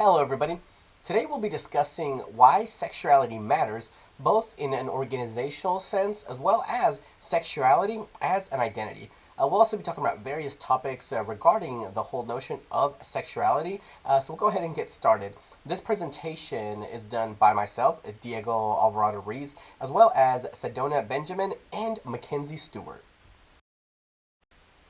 Hello, everybody. Today we'll be discussing why sexuality matters, both in an organizational sense as well as sexuality as an identity. We'll also be talking about various topics regarding the whole notion of sexuality. So we'll go ahead and get started. This presentation is done by myself, Diego Alvarado Ruiz, as well as Sedona Benjamin and Mackenzie Stewart.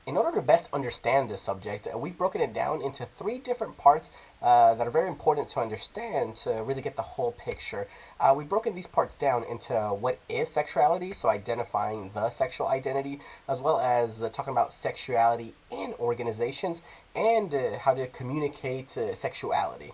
In order to best understand this subject, we've broken it down into three different parts that are very important to understand to really get the whole picture. We've broken these parts down into what is sexuality, so identifying the sexual identity, as well as talking about sexuality in organizations and how to communicate sexuality.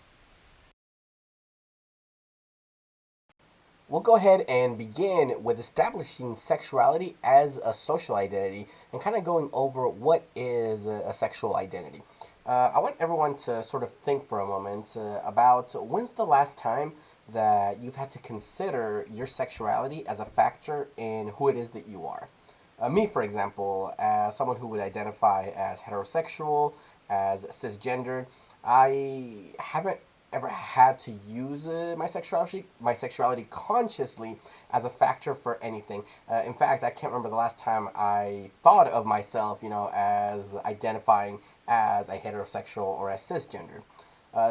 We'll go ahead and begin with establishing sexuality as a social identity and kind of going over what is a sexual identity. I want everyone to sort of think for a moment about when's the last time that you've had to consider your sexuality as a factor in who it is that you are. Me, for example, as someone who would identify as heterosexual, as cisgendered, I haven't ever had to use my sexuality consciously as a factor for anything. In fact, I can't remember the last time I thought of myself, as identifying as a heterosexual or as cisgender.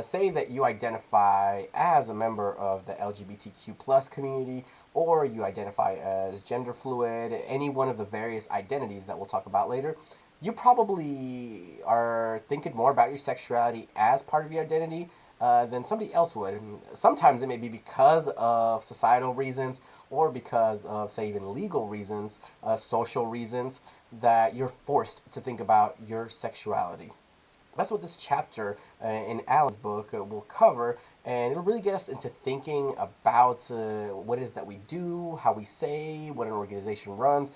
Say that you identify as a member of the LGBTQ plus community, or you identify as gender fluid, any one of the various identities that we'll talk about later. You probably are thinking more about your sexuality as part of your identity than somebody else would. Sometimes it may be because of societal reasons or because of, say, even legal reasons, social reasons, that you're forced to think about your sexuality. That's what this chapter in Alan's book will cover, and it'll really get us into thinking about what it is that we do, how we say, what an organization runs,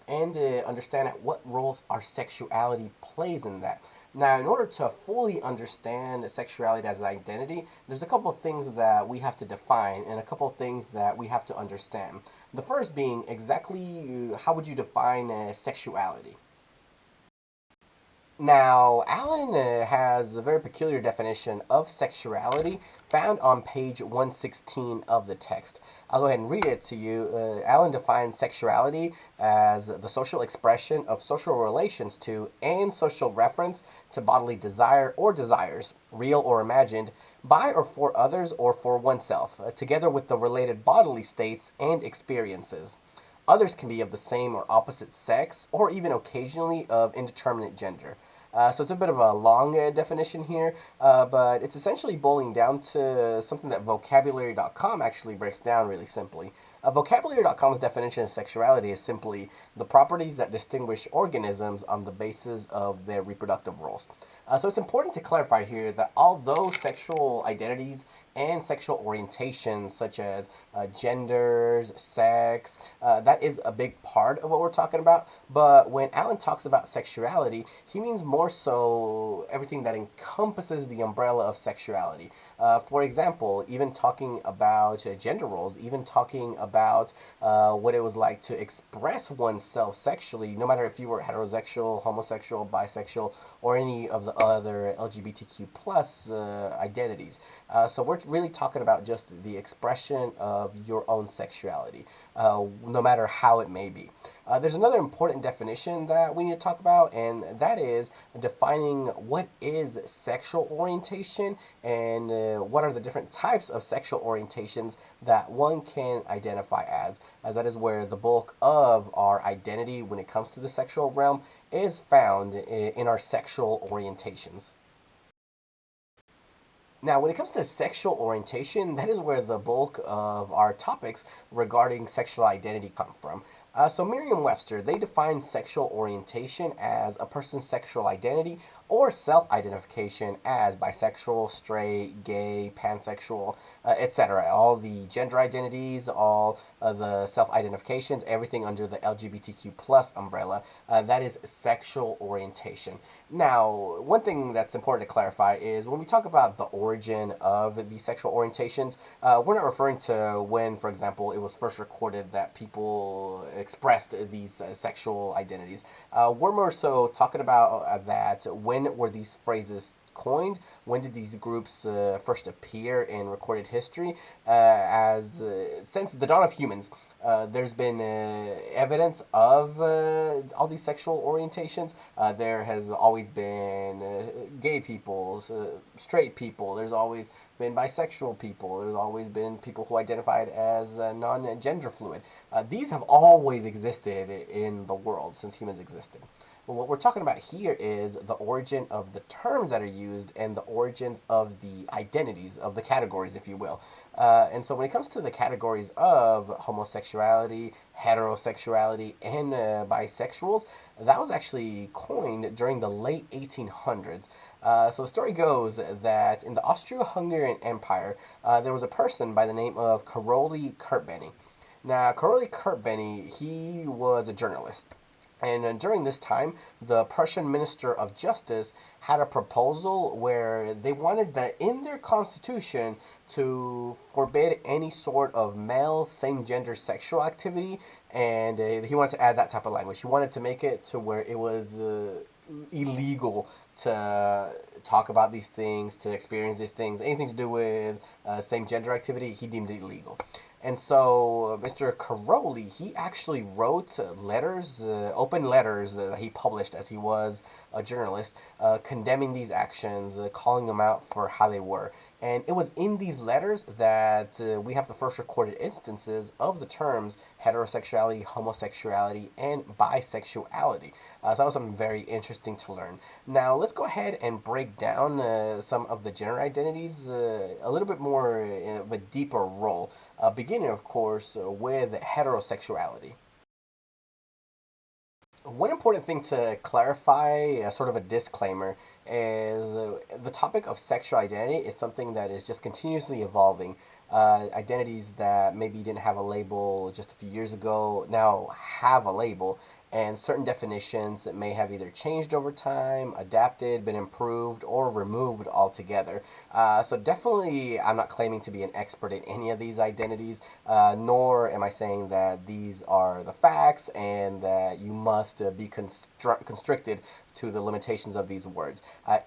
and understand what roles our sexuality plays in that. Now, in order to fully understand sexuality as an identity, there's a couple of things that we have to define and a couple of things that we have to understand. The first being exactly how would you define sexuality? Now, Allen has a very peculiar definition of sexuality found on page 116 of the text. I'll go ahead and read it to you. Allen defines sexuality as the social expression of social relations to and social reference to bodily desire or desires, real or imagined, by or for others or for oneself, together with the related bodily states and experiences. Others can be of the same or opposite sex, or even occasionally of indeterminate gender. So it's a bit of a long definition here, but it's essentially boiling down to something that vocabulary.com actually breaks down really simply. Vocabulary.com's definition of sexuality is simply the properties that distinguish organisms on the basis of their reproductive roles. So it's important to clarify here that although sexual identities and sexual orientations, such as genders, sex, that is a big part of what we're talking about. But when Alan talks about sexuality, he means more so everything that encompasses the umbrella of sexuality. For example, even talking about gender roles, even talking about what it was like to express oneself sexually, no matter if you were heterosexual, homosexual, bisexual, or any of the other LGBTQ plus identities. So we're really talking about just the expression of your own sexuality, no matter how it may be. There's another important definition that we need to talk about, and that is defining what is sexual orientation and what are the different types of sexual orientations that one can identify as that is where the bulk of our identity when it comes to the sexual realm is found in our sexual orientations. Now, when it comes to sexual orientation, that is where the bulk of our topics regarding sexual identity come from. So Merriam-Webster, they define sexual orientation as a person's sexual identity or self-identification as bisexual, straight, gay, pansexual, etc. All the gender identities, all the self-identifications, everything under the LGBTQ plus umbrella, that is sexual orientation. Now, one thing that's important to clarify is when we talk about the origin of the sexual orientations, we're not referring to when, for example, it was first recorded that people expressed these sexual identities. We're more so talking about that when were these phrases coined? When did these groups first appear in recorded history? As Since the dawn of humans, there's been evidence of all these sexual orientations. There has always been gay people, straight people. There's always been bisexual people. There's always been people who identified as non-gender fluid. These have always existed in the world since humans existed. But what we're talking about here is the origin of the terms that are used and the origins of the identities of the categories, if you will. And so when it comes to the categories of homosexuality, heterosexuality, and bisexuals, that was actually coined during the late 1800s. So the story goes that in the Austro-Hungarian Empire, there was a person by the name of Karoli Kurtbeny. Now, Karoli Kurtbeny, he was a journalist. And during this time, the Prussian Minister of Justice had a proposal where they wanted that in their constitution to forbid any sort of male same-gender sexual activity, and he wanted to add that type of language. He wanted to make it to where it was illegal to talk about these things, to experience these things, anything to do with same-gender activity, he deemed it illegal. And so Mr. Karoli, he actually wrote letters, open letters that he published as he was a journalist, condemning these actions, calling them out for how they were. And it was in these letters that we have the first recorded instances of the terms heterosexuality, homosexuality, and bisexuality. So that was something very interesting to learn. Now, let's go ahead and break down some of the gender identities a little bit more of a deeper role, beginning, of course, with heterosexuality. One important thing to clarify, sort of a disclaimer, is the topic of sexual identity is something that is just continuously evolving. Identities that maybe didn't have a label just a few years ago now have a label, and certain definitions may have either changed over time, adapted, been improved, or removed altogether. So definitely, I'm not claiming to be an expert in any of these identities, nor am I saying that these are the facts and that you must be constricted to the limitations of these words.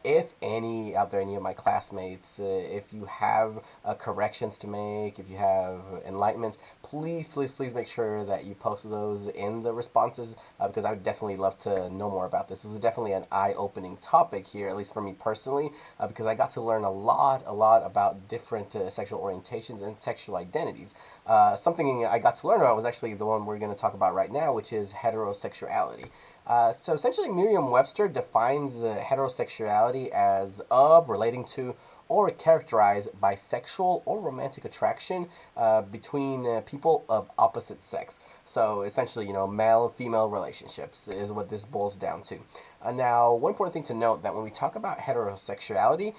If any out there, any of my classmates, if you have corrections to make, if you have enlightenments, please, please, please make sure that you post those in the responses, because I would definitely love to know more about this. This was definitely an eye-opening topic here, at least for me personally, because I got to learn a lot about different sexual orientations and sexual identities. Something I got to learn about was actually the one we're going to talk about right now, which is heterosexuality. So essentially, Merriam-Webster defines heterosexuality as of, relating to, or characterized by sexual or romantic attraction between people of opposite sex. So essentially, male-female relationships is what this boils down to. Now, one important thing to note that when we talk about heterosexuality,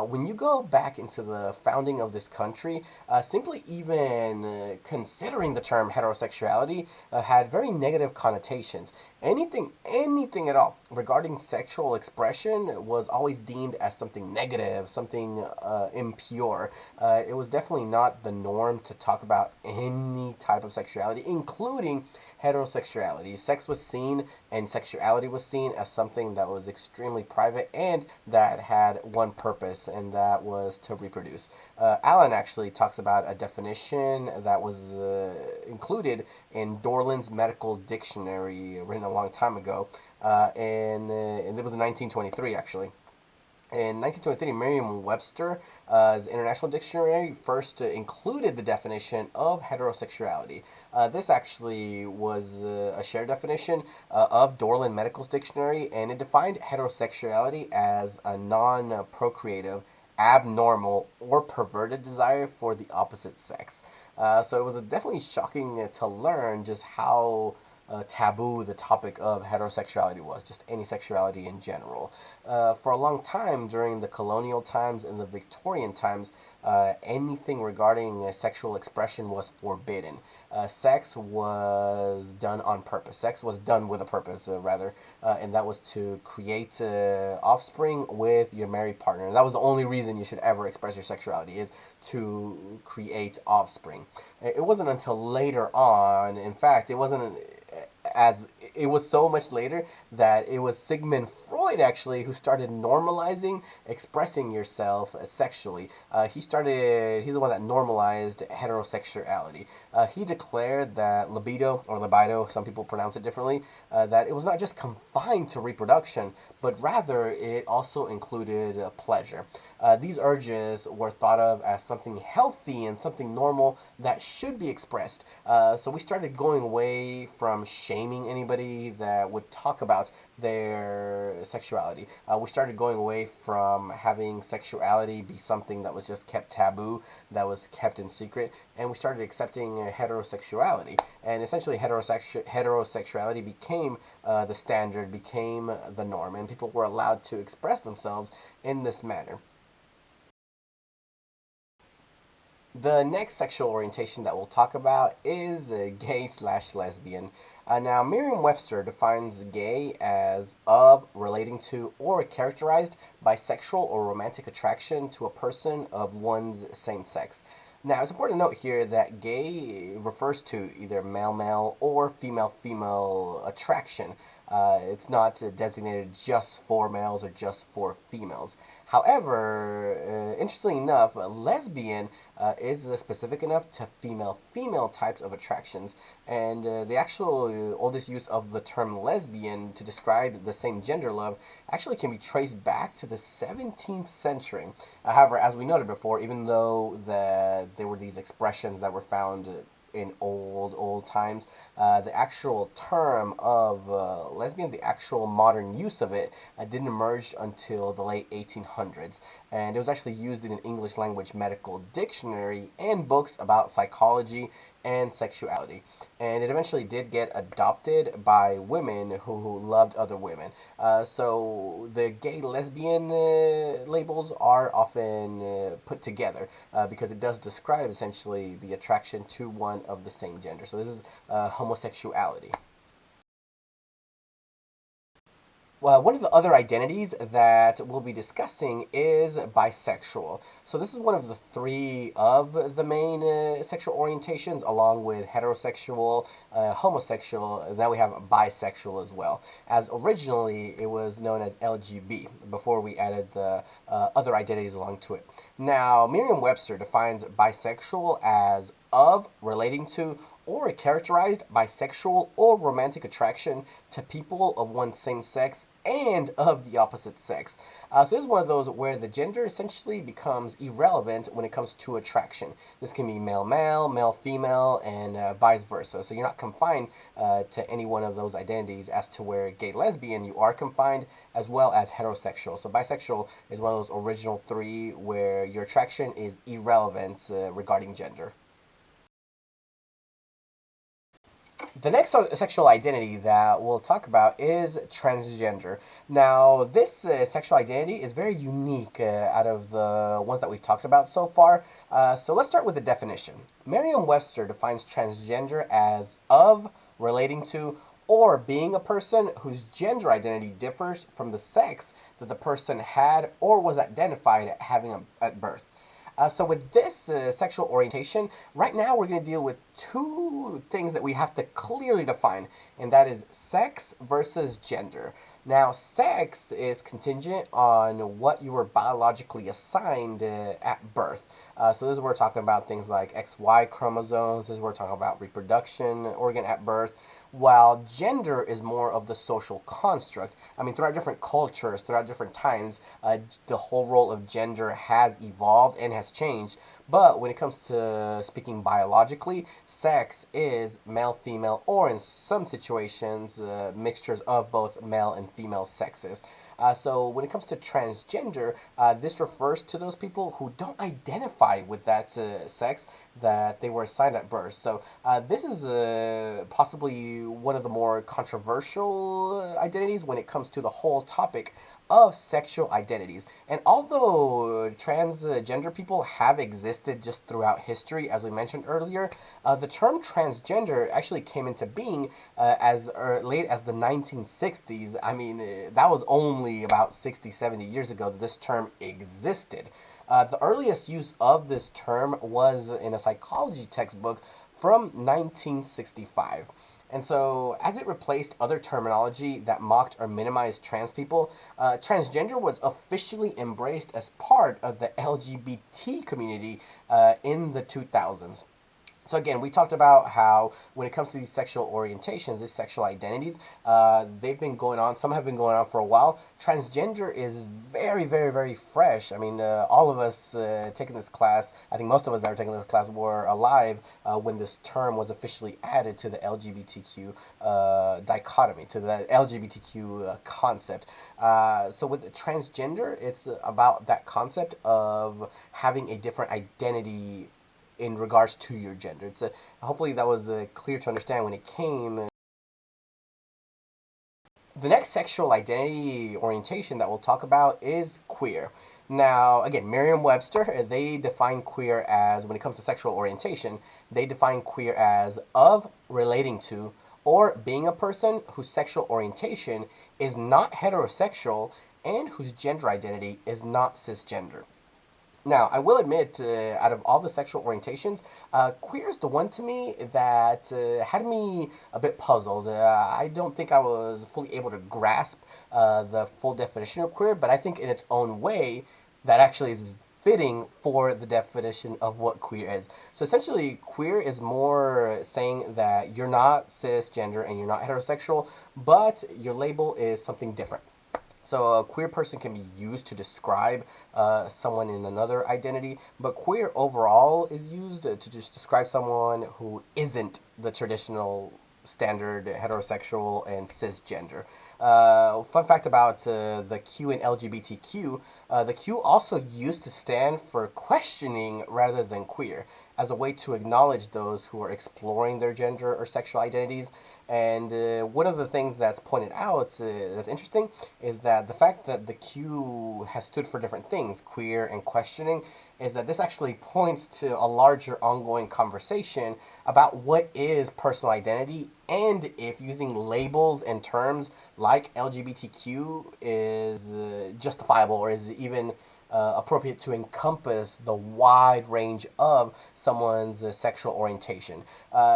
when you go back into the founding of this country, simply even considering the term heterosexuality had very negative connotations. Anything at all regarding sexual expression was always deemed as something negative, something impure. It was definitely not the norm to talk about any type of sexuality, including heterosexuality. Sex was seen and sexuality was seen as something that was extremely private and that had one purpose, and that was to reproduce. Alan actually talks about a definition that was included in Dorland's Medical Dictionary, written a long time ago, and it was in 1923 actually. In 1923, Merriam-Webster's International Dictionary first included the definition of heterosexuality. This actually was a shared definition of Dorland Medical's Dictionary, and it defined heterosexuality as a non-procreative, abnormal, or perverted desire for the opposite sex. So it was definitely shocking to learn just how taboo the topic of heterosexuality was, just any sexuality in general. For a long time, during the colonial times and the Victorian times, anything regarding sexual expression was forbidden. Sex was done on purpose. Sex was done with a purpose, rather, and that was to create offspring with your married partner. And that was the only reason you should ever express your sexuality, is to create offspring. It wasn't until later on, in fact, it wasn't as it was so much later that it was Sigmund Freud actually who started normalizing expressing yourself sexually. He's the one that normalized heterosexuality. He declared that libido, or libido, some people pronounce it differently, that it was not just confined to reproduction, but rather it also included pleasure. These urges were thought of as something healthy and something normal that should be expressed. So we started going away from shaming anybody that would talk about their sexuality. We started going away from having sexuality be something that was just kept taboo, that was kept in secret, and we started accepting heterosexuality. And essentially, heterosexuality became the standard, became the norm, and people were allowed to express themselves in this manner. The next sexual orientation that we'll talk about is gay slash lesbian. Now, Merriam Webster defines gay as of, relating to, or characterized by sexual or romantic attraction to a person of one's same sex. Now, it's important to note here that gay refers to either male male or female female attraction. It's not designated just for males or just for females. However, interestingly enough, lesbian is specific enough to female female types of attractions, and the actual oldest use of the term lesbian to describe the same gender love actually can be traced back to the 17th century. However, as we noted before, even though there were these expressions that were found in old times. The actual term of lesbian, the actual modern use of it, didn't emerge until the late 1800s, and it was actually used in an English language medical dictionary and books about psychology and sexuality. And it eventually did get adopted by women who loved other women. So the gay lesbian labels are often put together because it does describe essentially the attraction to one of the same gender. So this is homosexuality. Well, one of the other identities that we'll be discussing is bisexual. So this is one of the three of the main sexual orientations, along with heterosexual, homosexual. Now we have bisexual as well. As originally it was known as LGB before we added the other identities along to it. Now, Merriam-Webster defines bisexual as of, relating to, or characterized by sexual or romantic attraction to people of one's same sex and of the opposite sex. So this is one of those where the gender essentially becomes irrelevant when it comes to attraction. This can be male male, male female, and vice versa. So you're not confined to any one of those identities as to where gay lesbian you are confined, as well as heterosexual. So bisexual is one of those original three where your attraction is irrelevant regarding gender. The next sexual identity that we'll talk about is transgender. Now, this sexual identity is very unique out of the ones that we've talked about so far. So let's start with the definition. Merriam-Webster defines transgender as of, relating to, or being a person whose gender identity differs from the sex that the person had or was identified having at birth. So with this sexual orientation, right now we're going to deal with two things that we have to clearly define, and that is sex versus gender. Now, sex is contingent on what you were biologically assigned at birth. So this is where we're talking about things like XY chromosomes. This is where we're talking about reproduction organ at birth. While gender is more of the social construct. I mean, throughout different cultures, throughout different times, the whole role of gender has evolved and has changed. But when it comes to speaking biologically, sex is male, female, or in some situations, mixtures of both male and female sexes. So when it comes to transgender, this refers to those people who don't identify with that sex that they were assigned at birth. So this is possibly one of the more controversial identities when it comes to the whole topic of sexual identities. And although transgender people have existed just throughout history, as we mentioned earlier, the term transgender actually came into being as late as the 1960s. I mean, that was only about 60, 70 years ago that this term existed. The earliest use of this term was in a psychology textbook from 1965. And so, as it replaced other terminology that mocked or minimized trans people, transgender was officially embraced as part of the LGBT community in the 2000s. So again, we talked about how when it comes to these sexual orientations, these sexual identities, they've been going on. Some have been going on for a while. Transgender is very, very, very fresh. I mean, all of us taking this class, I think most of us that were taking this class were alive when this term was officially added to the LGBTQ dichotomy, to the LGBTQ concept. So with transgender, it's about that concept of having a different identity in regards to your gender. Hopefully that was clear to understand when it came. The next sexual identity orientation that we'll talk about is queer. Now, again, Merriam-Webster, they define queer as, when it comes to sexual orientation, they define queer as of, relating to, or being a person whose sexual orientation is not heterosexual and whose gender identity is not cisgender. Now, I will admit, out of all the sexual orientations, queer is the one to me that had me a bit puzzled. I don't think I was fully able to grasp the full definition of queer, but I think in its own way, that actually is fitting for the definition of what queer is. So essentially, queer is more saying that you're not cisgender and you're not heterosexual, but your label is something different. So a queer person can be used to describe someone in another identity, but queer overall is used to just describe someone who isn't the traditional standard heterosexual and cisgender. Fun fact about the Q in LGBTQ, the Q also used to stand for questioning rather than queer, as a way to acknowledge those who are exploring their gender or sexual identities. And one of the things that's pointed out that's interesting is that the fact that the Q has stood for different things, queer and questioning, is that this actually points to a larger ongoing conversation about what is personal identity, and if using labels and terms like LGBTQ is justifiable or is even appropriate to encompass the wide range of someone's sexual orientation.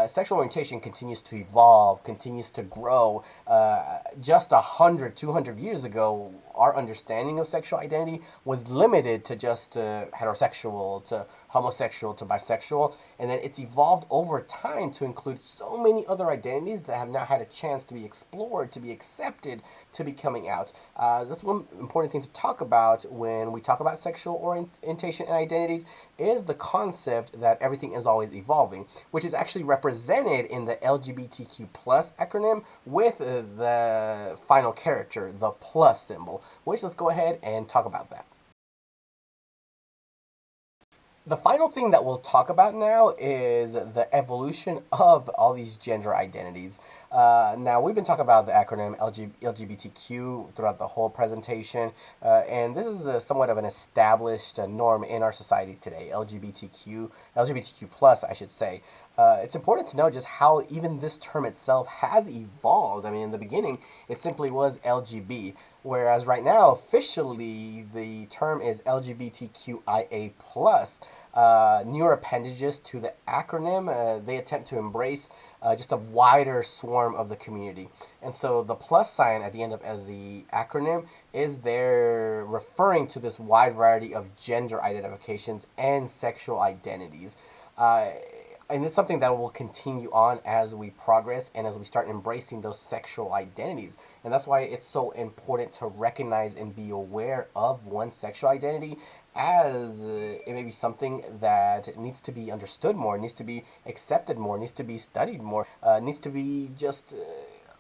Sexual orientation continues to evolve, continues to grow. Just 100, 200 years ago, our understanding of sexual identity was limited to just heterosexual, to homosexual, to bisexual, and then it's evolved over time to include so many other identities that have now had a chance to be explored, to be accepted, to be coming out. That's one important thing to talk about when we talk about sexual orientation and identities is the concept that everything is always evolving, which is actually represented in the LGBTQ plus acronym with the final character, the plus symbol, which let's go ahead and talk about that. The final thing that we'll talk about now is the evolution of all these gender identities. Now, we've been talking about the acronym LGBTQ throughout the whole presentation, and this is somewhat of an established norm in our society today, LGBTQ plus, I should say. It's important to know just how even this term itself has evolved. I mean, in the beginning, it simply was LGB, whereas right now, officially, the term is LGBTQIA+. Newer appendages to the acronym, they attempt to embrace just a wider swarm of the community. And so the plus sign at the end of the acronym is there referring to this wide variety of gender identifications and sexual identities. And it's something that will continue on as we progress and as we start embracing those sexual identities. And that's why it's so important to recognize and be aware of one's sexual identity, as it may be something that needs to be understood more, needs to be accepted more, needs to be studied more, needs to be just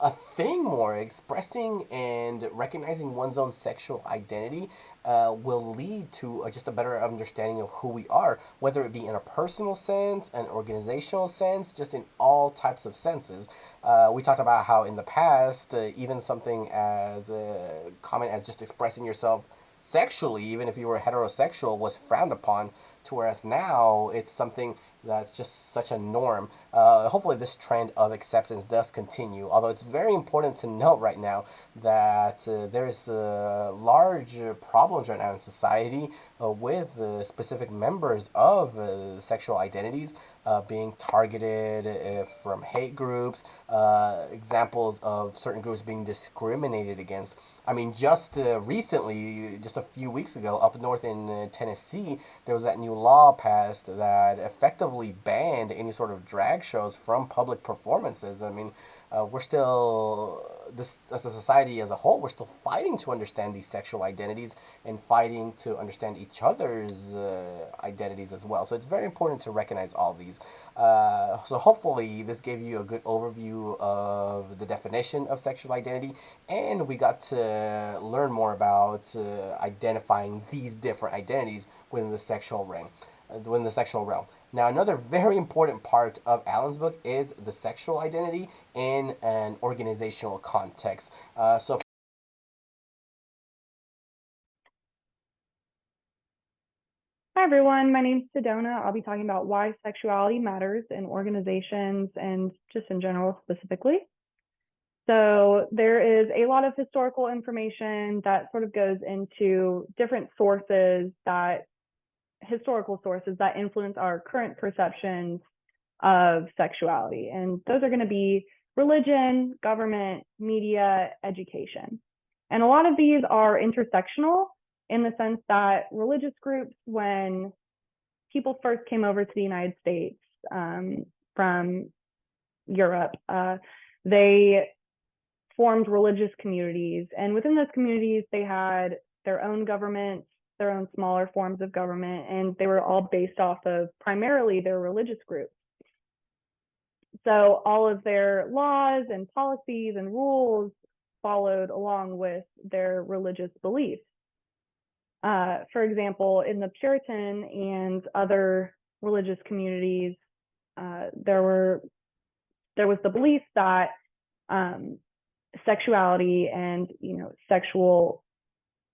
a thing more. Expressing and recognizing one's own sexual identity will lead to just a better understanding of who we are, whether it be in a personal sense, an organizational sense, just in all types of senses. We talked about how in the past, even something as common as just expressing yourself sexually, even if you were heterosexual, was frowned upon. to whereas now it's something that's just such a norm. Hopefully, this trend of acceptance does continue. Although it's very important to note right now that there is large problems right now in society with specific members of sexual identities being targeted from hate groups, examples of certain groups being discriminated against. I mean, just recently, just a few weeks ago, up north in Tennessee, there was that new law passed that effectively banned any sort of drag shows from public performances. I mean, we're still this as a society as a whole, we're still fighting to understand these sexual identities and fighting to understand each other's identities as well. So it's very important to recognize all these. So hopefully this gave you a good overview of the definition of sexual identity, and we got to learn more about identifying these different identities within the sexual realm. Within the sexual realm. Now, another very important part of Alan's book is the sexual identity in an organizational context. So, Hi everyone, my name's Sedona. I'll be talking about why sexuality matters in organizations and just in general specifically. So there is a lot of historical information that sort of goes into different historical sources that influence our current perceptions of sexuality. And those are going to be religion, government, media, education. And a lot of these are intersectional in the sense that religious groups, when people first came over to the United States from Europe, they formed religious communities. And within those communities, they had their own governments, their own smaller forms of government, and they were all based off of primarily their religious groups. So all of their laws and policies and rules followed along with their religious beliefs. For example, in the Puritan and other religious communities, there was the belief that sexuality and sexual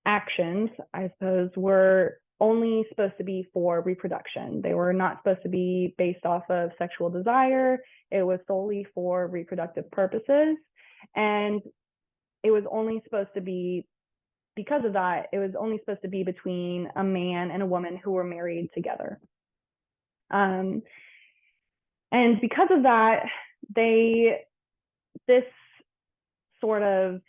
actions, I suppose, were only supposed to be for reproduction. They were not supposed to be based off of sexual desire. It was solely for reproductive purposes. And it was only supposed to be, because of that, it was only supposed to be between a man and a woman who were married together. And because of that, this sort of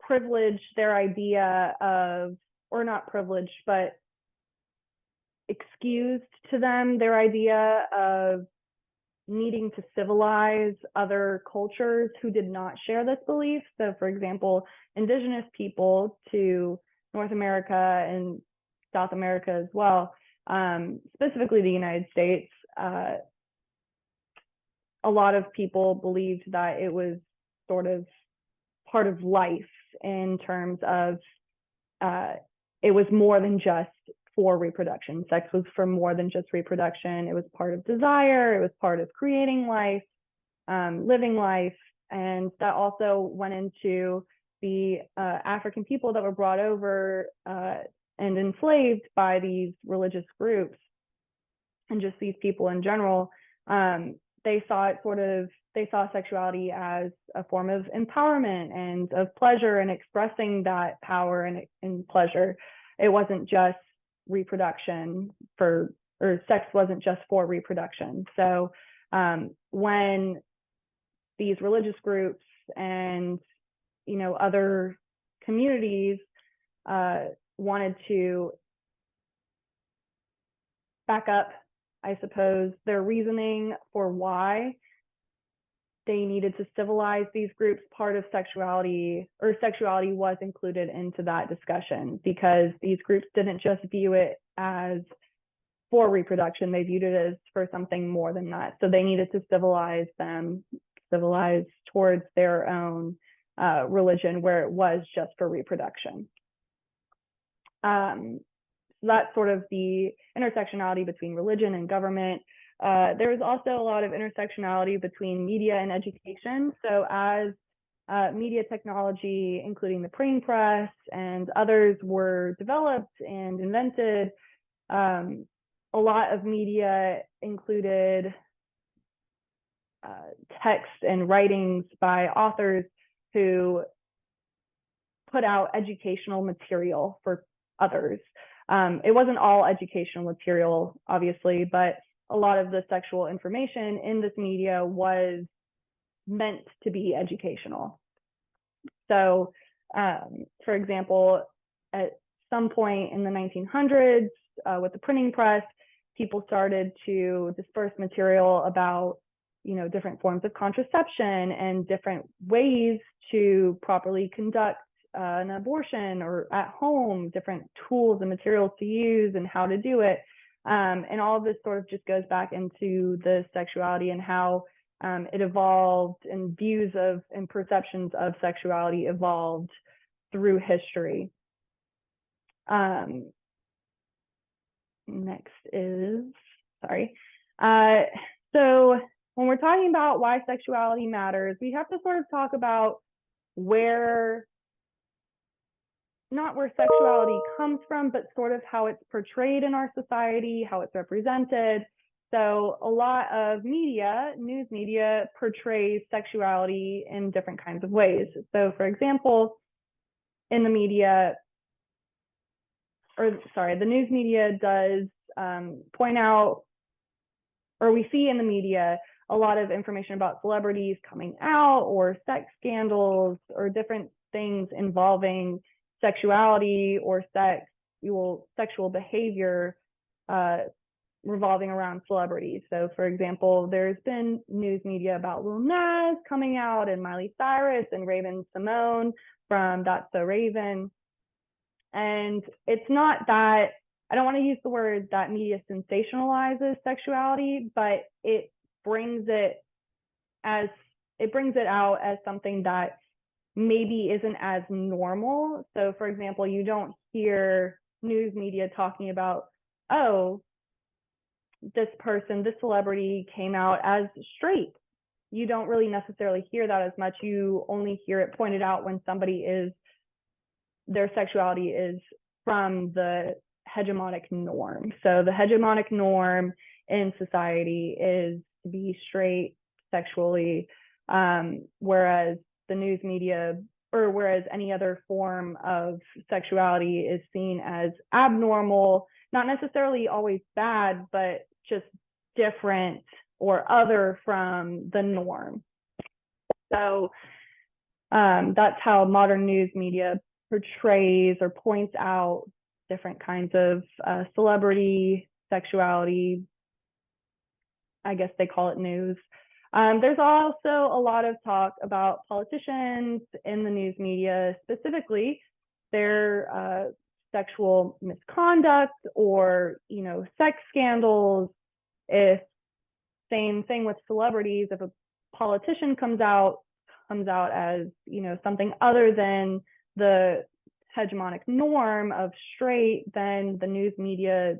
privilege their idea of, or not privileged, but excused to them their idea of needing to civilize other cultures who did not share this belief. So, for example, indigenous people to North America and South America as well, specifically the United States, a lot of people believed that it was sort of part of life in terms of it was more than just for reproduction. Sex was for more than just reproduction. It was part of desire. It was part of creating life, living life. And that also went into the African people that were brought over and enslaved by these religious groups, and just these people in general. They saw sexuality as a form of empowerment and of pleasure and expressing that power and pleasure. It wasn't just reproduction or sex wasn't just for reproduction. So when these religious groups and other communities wanted to back up, I suppose, their reasoning for why they needed to civilize these groups, part of sexuality was included into that discussion, because these groups didn't just view it as for reproduction, they viewed it as for something more than that. So they needed to civilize towards their own religion, where it was just for reproduction. That's sort of the intersectionality between religion and government. There is also a lot of intersectionality between media and education. So as media technology, including the printing press and others, were developed and invented, A lot of media included text and writings by authors who put out educational material for others. It wasn't all educational material, obviously, but a lot of the sexual information in this media was meant to be educational. So, for example, at some point in the 1900s, with the printing press, people started to disperse material about, different forms of contraception and different ways to properly conduct an abortion or at home, different tools and materials to use and how to do it. And all of this sort of just goes back into the sexuality and how it evolved, and views of and perceptions of sexuality evolved through history. Next is, sorry. So when we're talking about why sexuality matters, we have to sort of talk about not where sexuality comes from, but sort of how it's portrayed in our society, how it's represented. So a lot of media, news media, portrays sexuality in different kinds of ways. So for example, in the media, the news media does point out, or we see in the media, a lot of information about celebrities coming out or sex scandals or different things involving sexuality or sexual behavior revolving around celebrities. So for example, there's been news media about Lil Nas coming out and Miley Cyrus and Raven-Symoné from That's So Raven. And it's not that, I don't want to use the word that media sensationalizes sexuality, but it brings it out as something that maybe isn't as normal. So for example, you don't hear news media talking about, oh, this celebrity came out as straight. You don't really necessarily hear that as much. You only hear it pointed out when their sexuality is from the hegemonic norm. So the hegemonic norm in society is to be straight sexually, whereas the news media, or whereas any other form of sexuality is seen as abnormal, not necessarily always bad, but just different or other from the norm. So that's how modern news media portrays or points out different kinds of celebrity sexuality. I guess they call it news. There's also a lot of talk about politicians in the news media, specifically their sexual misconduct or, sex scandals. Same thing with celebrities. If a politician comes out as, something other than the hegemonic norm of straight, then the news media,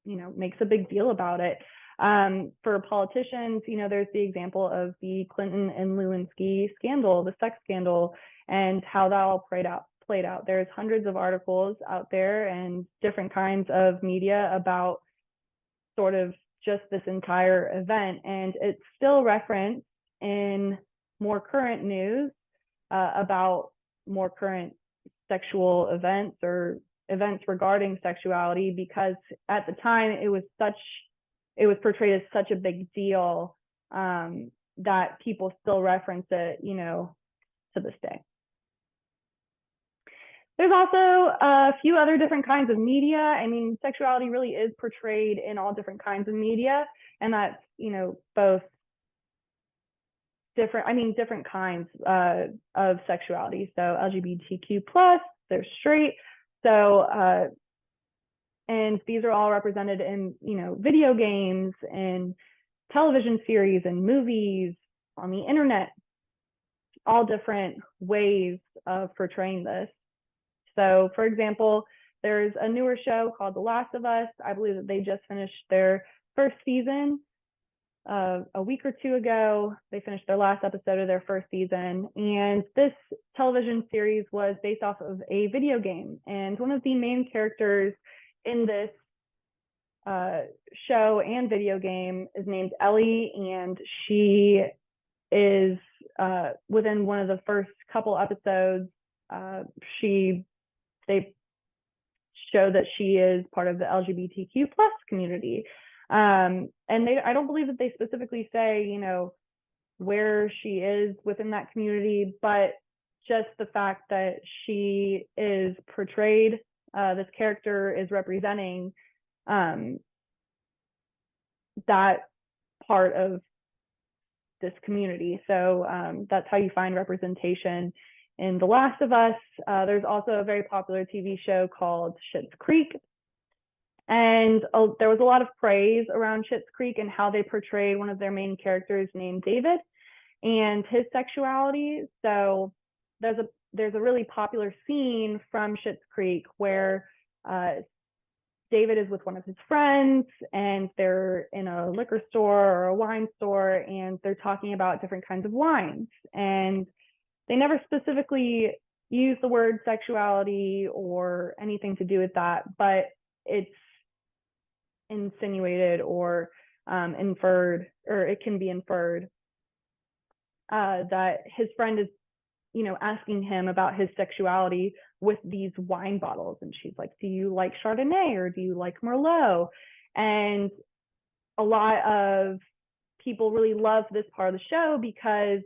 makes a big deal about it. For politicians, there's the example of the Clinton and Lewinsky scandal, the sex scandal, and how that all played out. There's hundreds of articles out there and different kinds of media about sort of just this entire event, and it's still referenced in more current news about more current sexual events or events regarding sexuality, because at the time it was portrayed as such a big deal that people still reference it, to this day. There's also a few other different kinds of media. I mean, sexuality really is portrayed in all different kinds of media, and that's, both different kinds of sexuality. So LGBTQ+, they're straight. So, and these are all represented in, video games and television series and movies, on the internet, all different ways of portraying this. So for example, there's a newer show called The Last of Us. I believe that they just finished their first season a week or two ago. They finished their last episode of their first season. And this television series was based off of a video game. And one of the main characters in this show and video game is named Ellie, and she is within one of the first couple episodes. They show that she is part of the LGBTQ plus community, and I don't believe that they specifically say, where she is within that community, but just the fact that she is portrayed, this character is representing that part of this community. So that's how you find representation in The Last of Us. There's also a very popular TV show called Schitt's Creek. And there was a lot of praise around Schitt's Creek and how they portrayed one of their main characters named David and his sexuality. So there's a really popular scene from Schitt's Creek where David is with one of his friends and they're in a liquor store or a wine store and they're talking about different kinds of wines. And they never specifically use the word sexuality or anything to do with that, but it's insinuated or inferred, or it can be inferred that his friend is, asking him about his sexuality with these wine bottles. And she's like, do you like Chardonnay or do you like Merlot? And a lot of people really love this part of the show because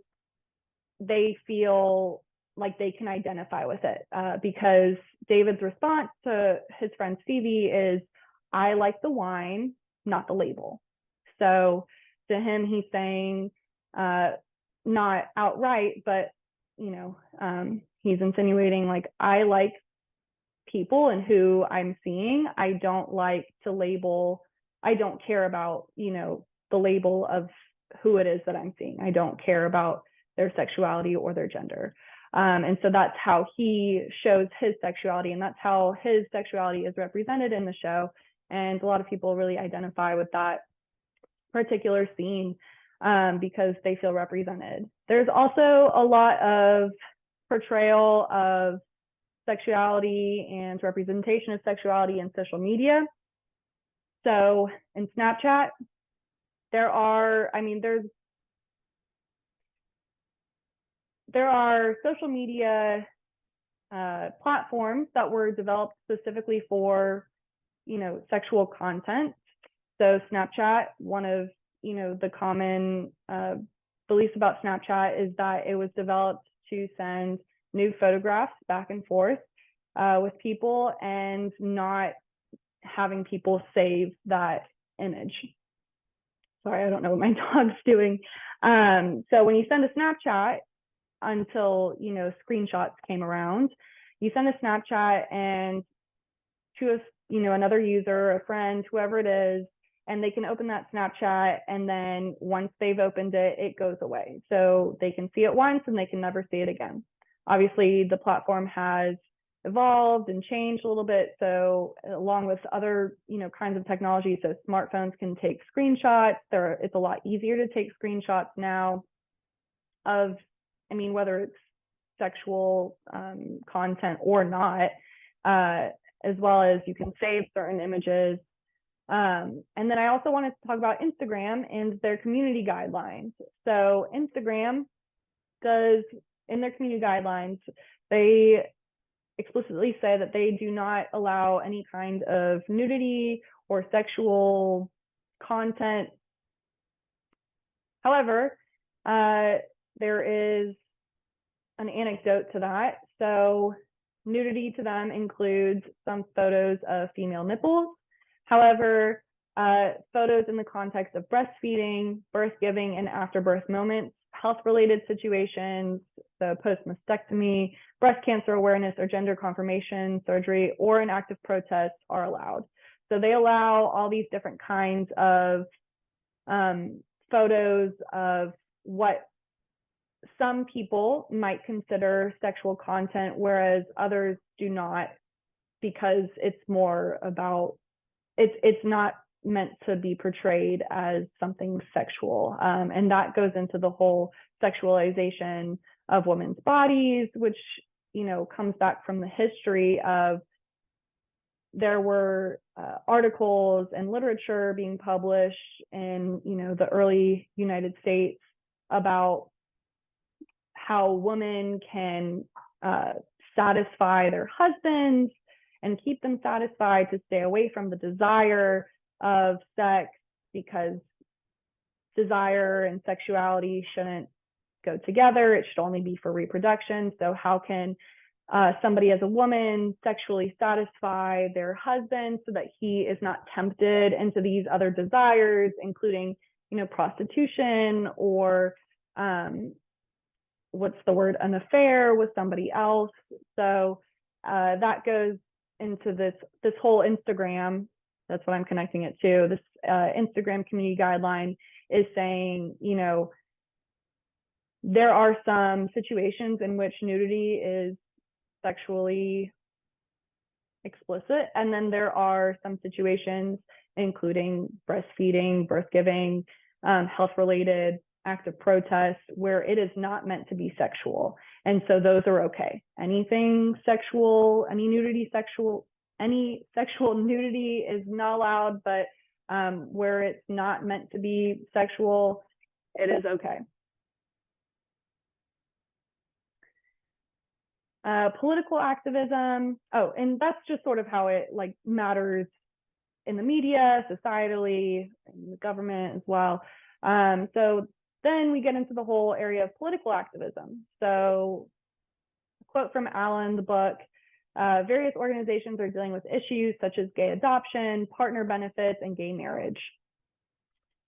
they feel like they can identify with it, because David's response to his friend Stevie is, I like the wine, not the label. So to him, he's saying, not outright, but he's insinuating like, I like people and who I'm seeing. I don't like to label. I don't care about, the label of who it is that I'm seeing. I don't care about their sexuality or their gender. And so that's how he shows his sexuality, and that's how his sexuality is represented in the show. And a lot of people really identify with that particular scene because they feel represented. There's also a lot of portrayal of sexuality and representation of sexuality in social media. So in Snapchat, there are social media platforms that were developed specifically for, sexual content. So Snapchat, one of, the common beliefs about Snapchat is that it was developed to send nude photographs back and forth with people and not having people save that image. Sorry, I don't know what my dog's doing. So when you send a Snapchat, until, screenshots came around, you send a Snapchat and to another user, a friend, whoever it is, and they can open that Snapchat, and then once they've opened it, it goes away. So they can see it once and they can never see it again. Obviously, the platform has evolved and changed a little bit. So along with other, kinds of technology, so smartphones can take screenshots. It's a lot easier to take screenshots now of, whether it's sexual content or not, as well as you can save certain images. And then I also wanted to talk about Instagram and their community guidelines. So Instagram does, in their community guidelines, they explicitly say that they do not allow any kind of nudity or sexual content. However, there is an anecdote to that. So nudity to them includes some photos of female nipples. However, photos in the context of breastfeeding, birth giving, and after birth moments, health-related situations, so post-mastectomy, breast cancer awareness, or gender confirmation surgery, or an active protest are allowed. So they allow all these different kinds of photos of what some people might consider sexual content, whereas others do not, because it's more about, it's not meant to be portrayed as something sexual. And that goes into the whole sexualization of women's bodies, which, comes back from the history of there were articles and literature being published in, the early United States about how women can satisfy their husbands and keep them satisfied to stay away from the desire of sex, because desire and sexuality shouldn't go together. It should only be for reproduction. So how can somebody as a woman sexually satisfy their husband so that he is not tempted into these other desires, including, prostitution or what's the word, an affair with somebody else. So that goes into this whole Instagram. That's what I'm connecting it to. This Instagram community guideline is saying, there are some situations in which nudity is sexually explicit, and then there are some situations, including breastfeeding, birth giving, health-related active protest, where it is not meant to be sexual. And so those are okay. Anything sexual, any sexual nudity is not allowed, but where it's not meant to be sexual, it is okay. Political activism. Oh, and that's just sort of how it matters in the media, societally, in the government as well. So then we get into the whole area of political activism. So a quote from Allen, the book, various organizations are dealing with issues such as gay adoption, partner benefits, and gay marriage.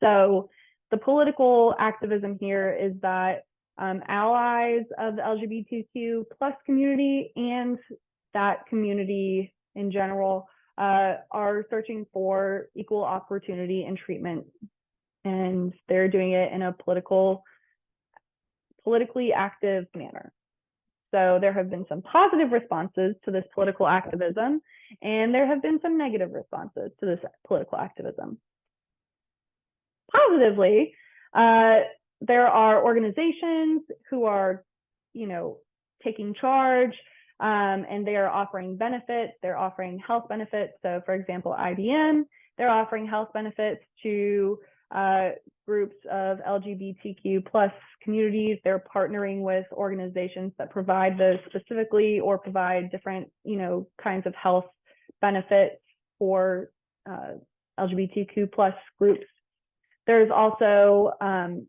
So the political activism here is that allies of the LGBTQ plus community and that community in general are searching for equal opportunity and treatment. And they're doing it in a politically active manner. So there have been some positive responses to this political activism, and there have been some negative responses to this political activism. Positively, there are organizations who are, taking charge, and they are offering benefits. They're offering health benefits. So, for example, IBM, they're offering health benefits to groups of LGBTQ plus communities. They're partnering with organizations that provide those specifically, or provide different, kinds of health benefits for LGBTQ plus groups. There's also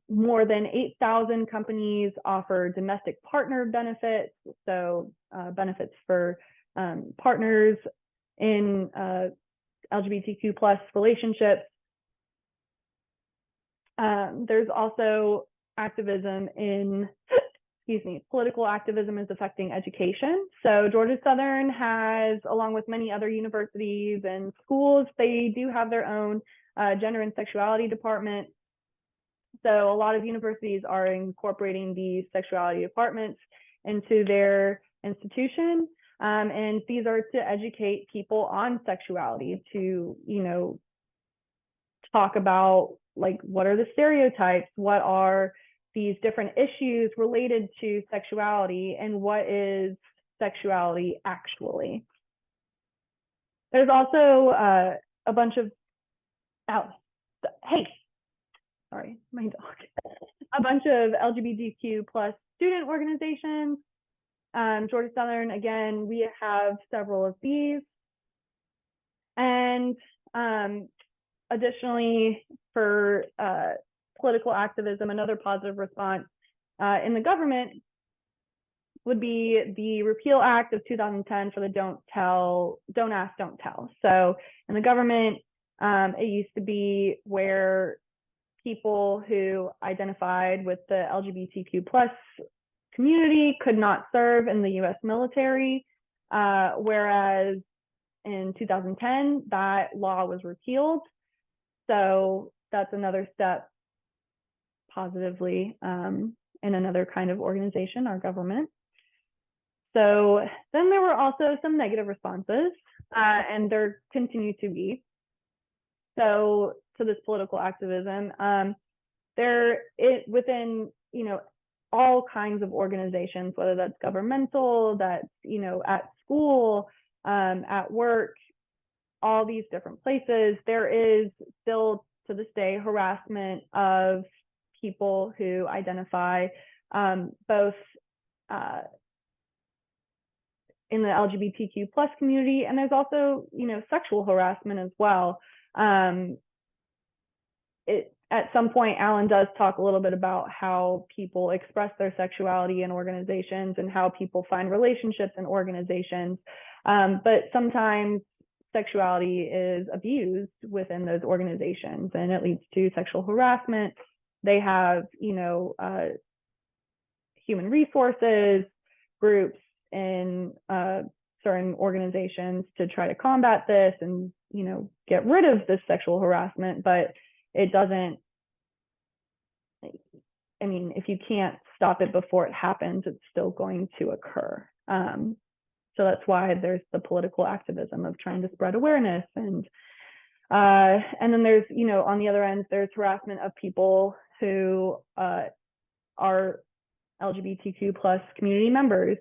more than 8,000 companies offer domestic partner benefits, so benefits for partners in LGBTQ plus relationships. There's also activism in, political activism is affecting education. So Georgia Southern has, along with many other universities and schools, they do have their own gender and sexuality department. So a lot of universities are incorporating these sexuality departments into their institution. And these are to educate people on sexuality, to, talk about what are the stereotypes, what are these different issues related to sexuality, and what is sexuality actually. There's also a bunch of, sorry, my dog. A bunch of LGBTQ plus student organizations. Georgia Southern, again, we have several of these. And additionally, for political activism, another positive response in the government would be the Repeal Act of 2010 for the Don't Ask, Don't Tell. So in the government, it used to be where people who identified with the LGBTQ plus community could not serve in the US military, whereas in 2010, that law was repealed. So that's another step positively in another kind of organization, our government. So then there were also some negative responses, and there continue to be. So to this political activism, within all kinds of organizations, whether that's governmental, that's at school, at work, all these different places, there is still to this day harassment of people who identify both in the LGBTQ plus community, and there's also, sexual harassment as well. At some point, Alan does talk a little bit about how people express their sexuality in organizations and how people find relationships in organizations. But sometimes sexuality is abused within those organizations and it leads to sexual harassment. They have, human resources groups in certain organizations to try to combat this and, get rid of this sexual harassment, but it doesn't, if you can't stop it before it happens, it's still going to occur. So that's why there's the political activism of trying to spread awareness. And then there's, on the other end, there's harassment of people who are LGBTQ plus community members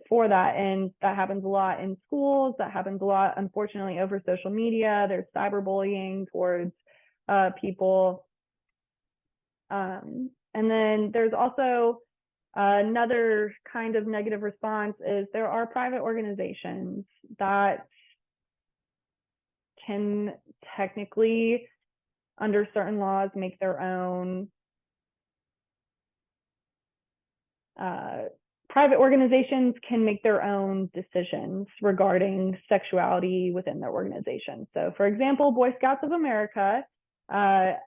for that. And that happens a lot in schools. That happens a lot, unfortunately, over social media. There's cyberbullying towards people. And then there's also another kind of negative response is there are private organizations that can technically, under certain laws, make their own private organizations can make their own decisions regarding sexuality within their organization. So, for example, Boy Scouts of America, at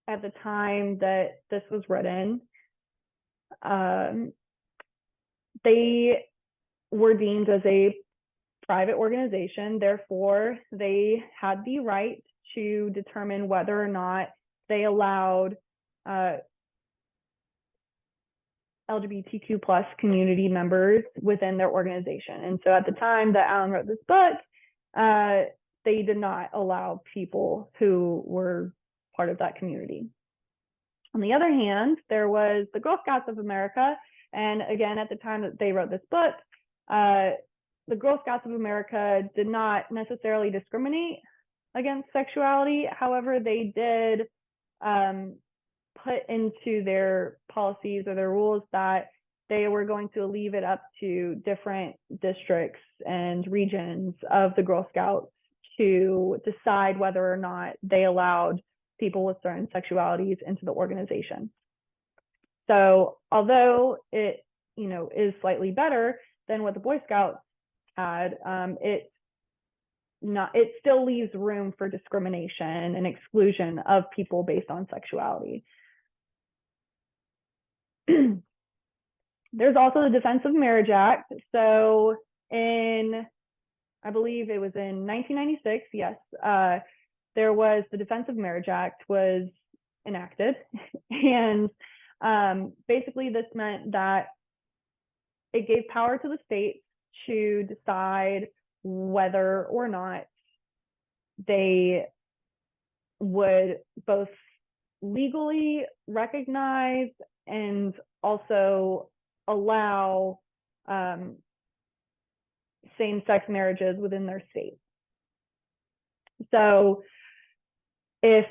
the time that this was written, they were deemed as a private organization. Therefore, they had the right to determine whether or not they allowed LGBTQ plus community members within their organization. And so at the time that Alan wrote this book, they did not allow people who were part of that community. On the other hand, there was the Girl Scouts of America. And again, at the time that they wrote this book, the Girl Scouts of America did not necessarily discriminate against sexuality. However, they did put into their policies or their rules that they were going to leave it up to different districts and regions of the Girl Scouts to decide whether or not they allowed people with certain sexualities into the organization. So although it, is slightly better than what the Boy Scouts had, it still leaves room for discrimination and exclusion of people based on sexuality. There's also the Defense of Marriage Act. So I believe it was in 1996, yes, there was the Defense of Marriage Act was enacted. And basically this meant that it gave power to the states to decide whether or not they would both legally recognize and also allow same-sex marriages within their state. So if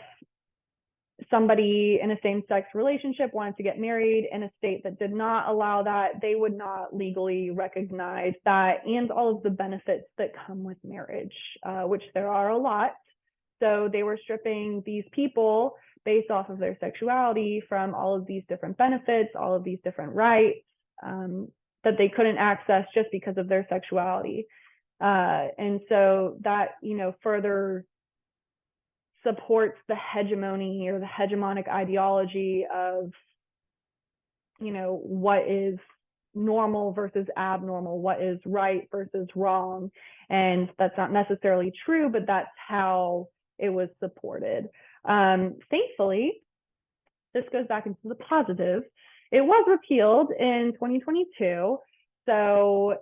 somebody in a same-sex relationship wanted to get married in a state that did not allow that, they would not legally recognize that and all of the benefits that come with marriage, which there are a lot. So they were stripping these people based off of their sexuality from all of these different benefits, all of these different rights that they couldn't access just because of their sexuality. And so that, further supports the hegemony or the hegemonic ideology of, what is normal versus abnormal, what is right versus wrong. And that's not necessarily true, but that's how it was supported. Thankfully, this goes back into the positive. It was repealed in 2022. So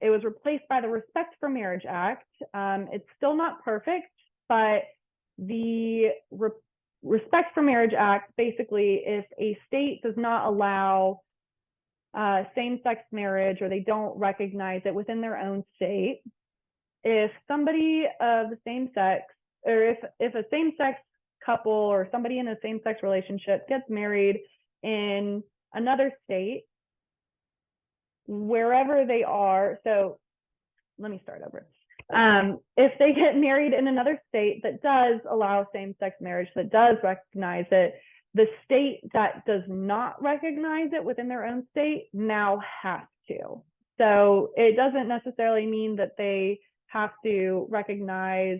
it was replaced by the Respect for Marriage Act. It's still not perfect, but the Respect for Marriage Act, basically, if a state does not allow same-sex marriage or they don't recognize it within their own state, if somebody of the same sex, or if a same sex couple or somebody in a same sex relationship gets married in another state, wherever they are. So let me start over. If they get married in another state that does allow same-sex marriage, that does recognize it, the state that does not recognize it within their own state now has to. So it doesn't necessarily mean that they have to recognize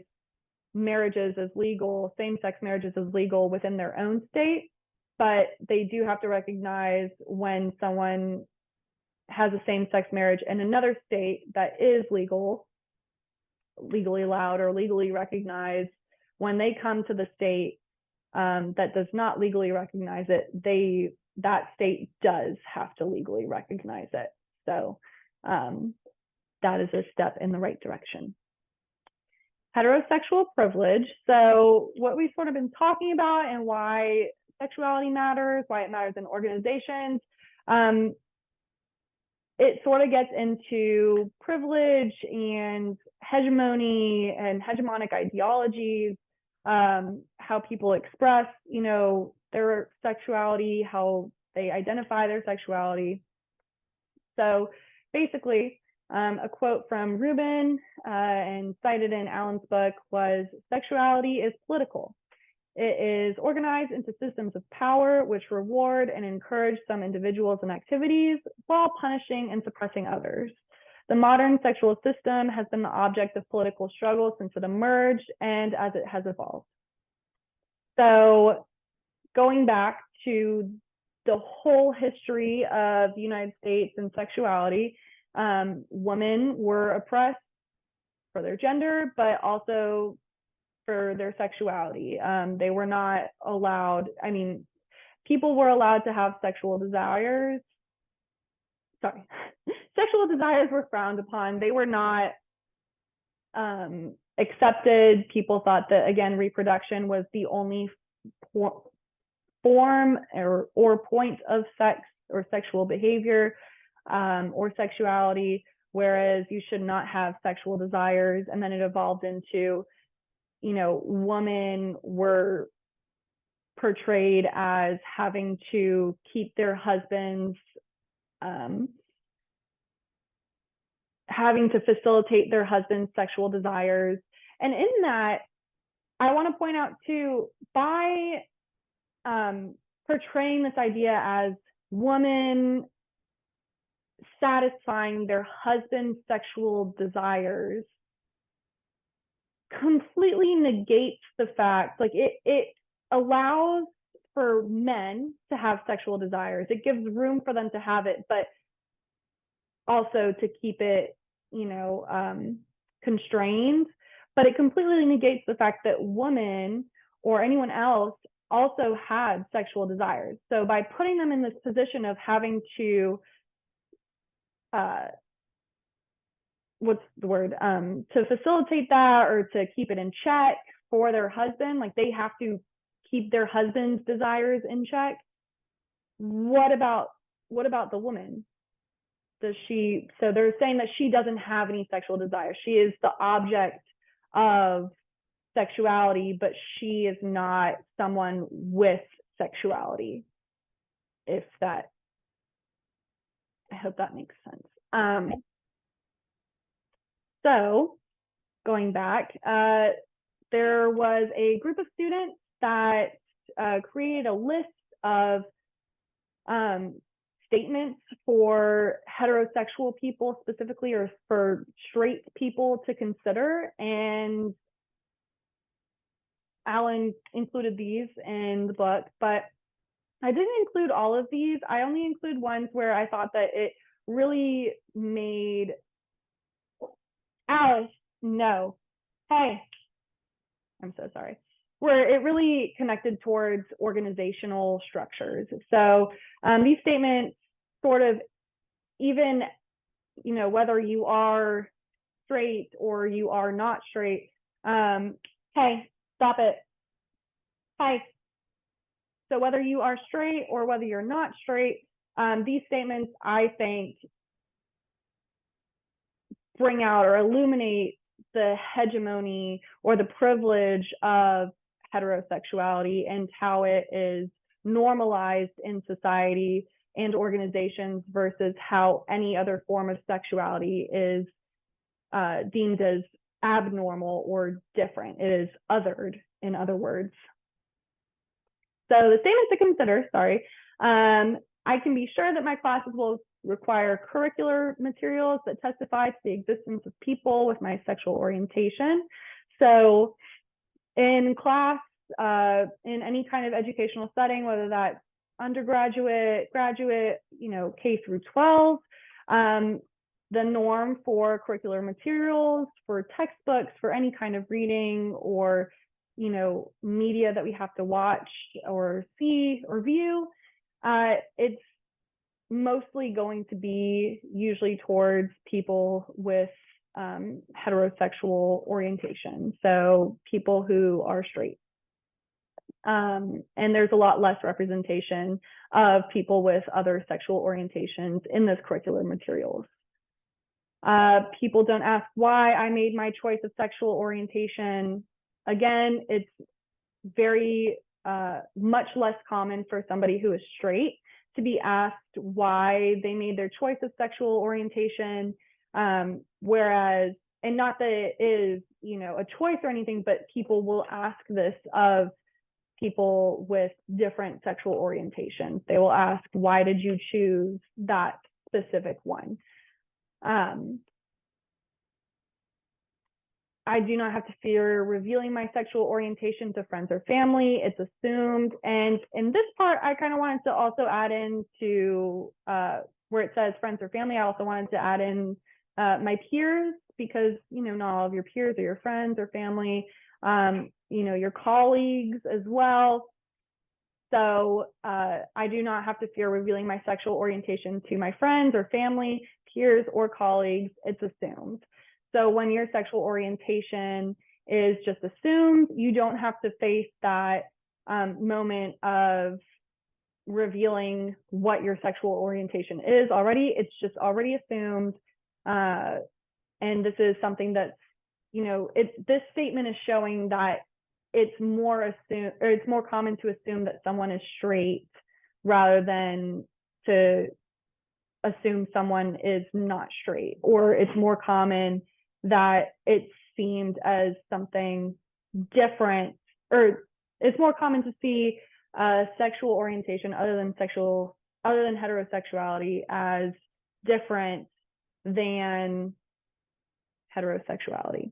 marriages as legal, same-sex marriages as legal within their own state, but they do have to recognize when someone has a same-sex marriage in another state that is legal, legally allowed or legally recognized. When they come to the state that does not legally recognize it, that state does have to legally recognize it. So that is a step in the right direction. Heterosexual privilege. So what we've sort of been talking about and why sexuality matters, why it matters in organizations. It sort of gets into privilege and hegemony and hegemonic ideologies, how people express, their sexuality, how they identify their sexuality. So basically, a quote from Rubin and cited in Allen's book was, "Sexuality is political. It is organized into systems of power which reward and encourage some individuals and activities while punishing and suppressing others. The modern sexual system has been the object of political struggle since it emerged and as it has evolved." So going back to the whole history of the United States and sexuality, women were oppressed for their gender, but also for their sexuality. They were not allowed, people were allowed to have sexual desires. Sorry, sexual desires were frowned upon. They were not accepted. People thought that, again, reproduction was the only form or point of sex or sexual behavior or sexuality, whereas you should not have sexual desires. And then it evolved into, women were portrayed as having to keep their husbands, having to facilitate their husband's sexual desires. And in that, I want to point out too, by portraying this idea as women satisfying their husband's sexual desires, completely negates the fact, like it allows for men to have sexual desires. It gives room for them to have it, but also to keep it, constrained. But it completely negates the fact that women or anyone else also had sexual desires. So by putting them in this position of having to what's the word, to facilitate that or to keep it in check for their husband, like they have to keep their husband's desires in check. What about the woman? So they're saying that she doesn't have any sexual desire. She is the object of sexuality, but she is not someone with sexuality. I hope that makes sense. So going back, there was a group of students that created a list of statements for heterosexual people specifically, or for straight people to consider. And Allen included these in the book, but I didn't include all of these. I only include ones where I thought that it really made Alice, no. Hey, I'm so sorry. Where it really connected towards organizational structures. So these statements sort of, even, whether you are straight or you are not straight, hey, stop it. Hey. So whether you are straight or whether you're not straight, these statements, I think, bring out or illuminate the hegemony or the privilege of heterosexuality and how it is normalized in society and organizations versus how any other form of sexuality is deemed as abnormal or different. It is othered, in other words. So the statements to consider, sorry. I can be sure that my classes will require curricular materials that testify to the existence of people with my sexual orientation. So in class, in any kind of educational setting, whether that's undergraduate, graduate, K through 12, the norm for curricular materials, for textbooks, for any kind of reading or media that we have to watch or see or view, it's mostly going to be usually towards people with heterosexual orientation, so people who are straight. And there's a lot less representation of people with other sexual orientations in those curricular materials. People don't ask why I made my choice of sexual orientation. Again, it's very much less common for somebody who is straight to be asked why they made their choice of sexual orientation, whereas, and not that it is, a choice or anything, but people will ask this of people with different sexual orientations. They will ask, why did you choose that specific one? I do not have to fear revealing my sexual orientation to friends or family. It's assumed. And in this part, I kind of wanted to also add in to where it says friends or family, I also wanted to add in my peers, because, not all of your peers are your friends or family, your colleagues as well. So I do not have to fear revealing my sexual orientation to my friends or family, peers, or colleagues. It's assumed. So when your sexual orientation is just assumed, you don't have to face that moment of revealing what your sexual orientation is already. It's just already assumed. And this is something that's, this statement is showing that it's more common to assume that someone is straight rather than to assume someone is not straight, or it's more common that it's seemed as something different, or it's more common to see sexual orientation other than heterosexuality as different than heterosexuality.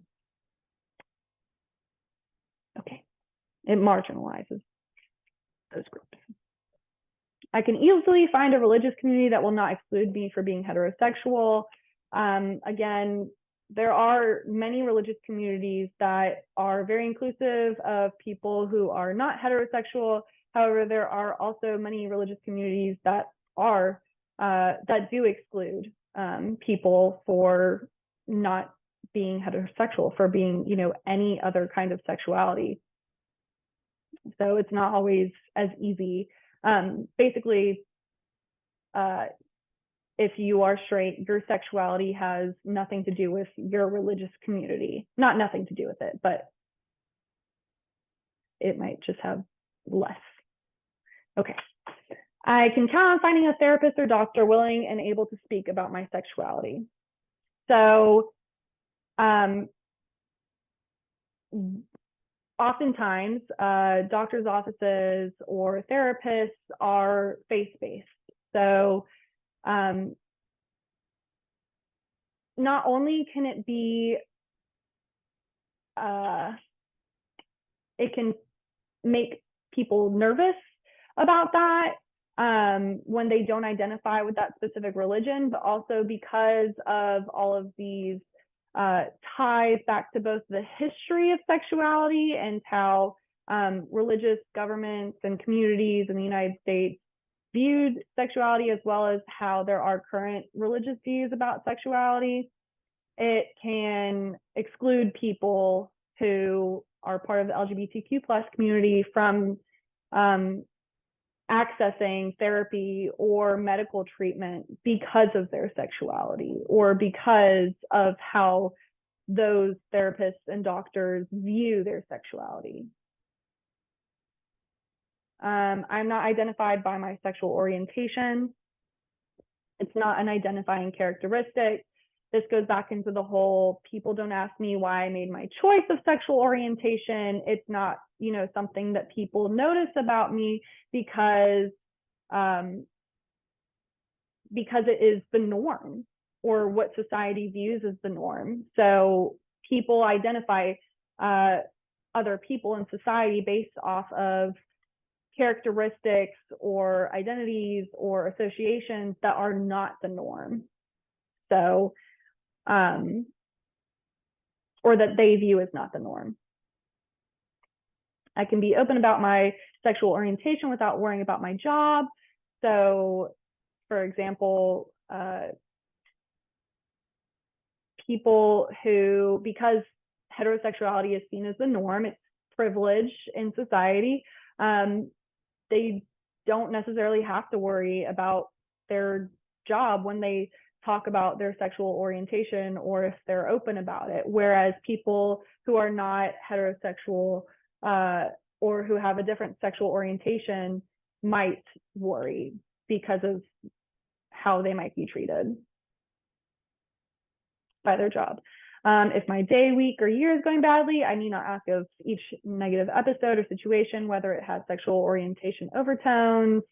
Okay, it marginalizes those groups. I can easily find a religious community that will not exclude me for being heterosexual. Again, there are many religious communities that are very inclusive of people who are not heterosexual. However, there are also many religious communities that do exclude people for not being heterosexual, for being, any other kind of sexuality. So it's not always as easy. Basically, if you are straight, your sexuality has nothing to do with your religious community. Not nothing to do with it, but it might just have less. Okay. I can count on finding a therapist or doctor willing and able to speak about my sexuality. So, oftentimes, doctors' offices or therapists are faith-based. So, not only can it be, it can make people nervous about that when they don't identify with that specific religion, but also because of all of these ties back to both the history of sexuality and how religious governments and communities in the United States viewed sexuality, as well as how there are current religious views about sexuality. It can exclude people who are part of the LGBTQ plus community from accessing therapy or medical treatment because of their sexuality, or because of how those therapists and doctors view their sexuality. I'm not identified by my sexual orientation. It's not an identifying characteristic. This goes back into the whole people don't ask me why I made my choice of sexual orientation. It's not, something that people notice about me because it is the norm or what society views as the norm. So people identify other people in society based off of characteristics or identities or associations that are not the norm. So, or that they view as not the norm. I can be open about my sexual orientation without worrying about my job. So, for example, people who, because heterosexuality is seen as the norm, it's privilege in society, they don't necessarily have to worry about their job when they talk about their sexual orientation or if they're open about it. Whereas people who are not heterosexual or who have a different sexual orientation might worry because of how they might be treated by their job. If my day, week, or year is going badly, I need not ask of each negative episode or situation whether it has sexual orientation overtones.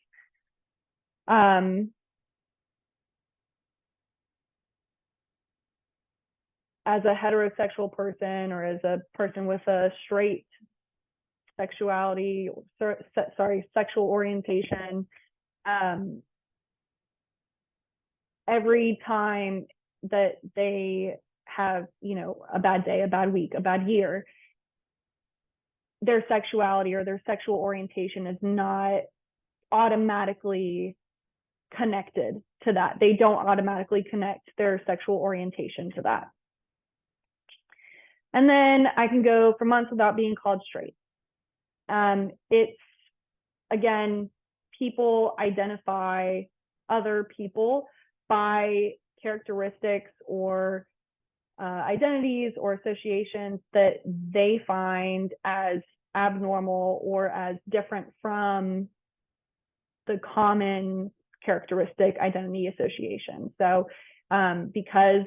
As a heterosexual person or as a person with a straight sexual orientation, every time that they have, a bad day, a bad week, a bad year, their sexuality or their sexual orientation is not automatically connected to that. They don't automatically connect their sexual orientation to that. And then I can go for months without being called straight. It's, again, people identify other people by characteristics or identities or associations that they find as abnormal or as different from the common characteristic identity association. So because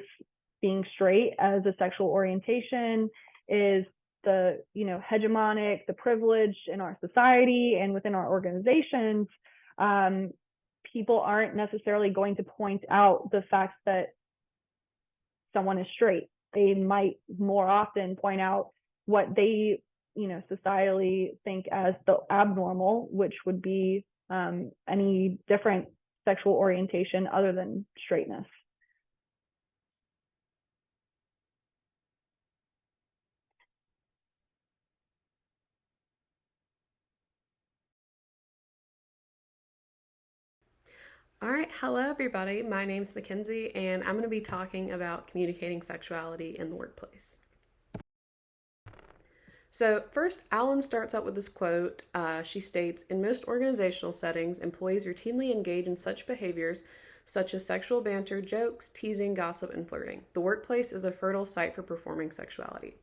being straight as a sexual orientation is the hegemonic, the privilege in our society and within our organizations, people aren't necessarily going to point out the fact that someone is straight. They might more often point out what they societally think as the abnormal, which would be any different sexual orientation other than straightness. All right, hello everybody. My name's Mackenzie, and I'm going to be talking about communicating sexuality in the workplace. So, first, Alan starts out with this quote. She states, "In most organizational settings, employees routinely engage in such behaviors such as sexual banter, jokes, teasing, gossip, and flirting. The workplace is a fertile site for performing sexuality."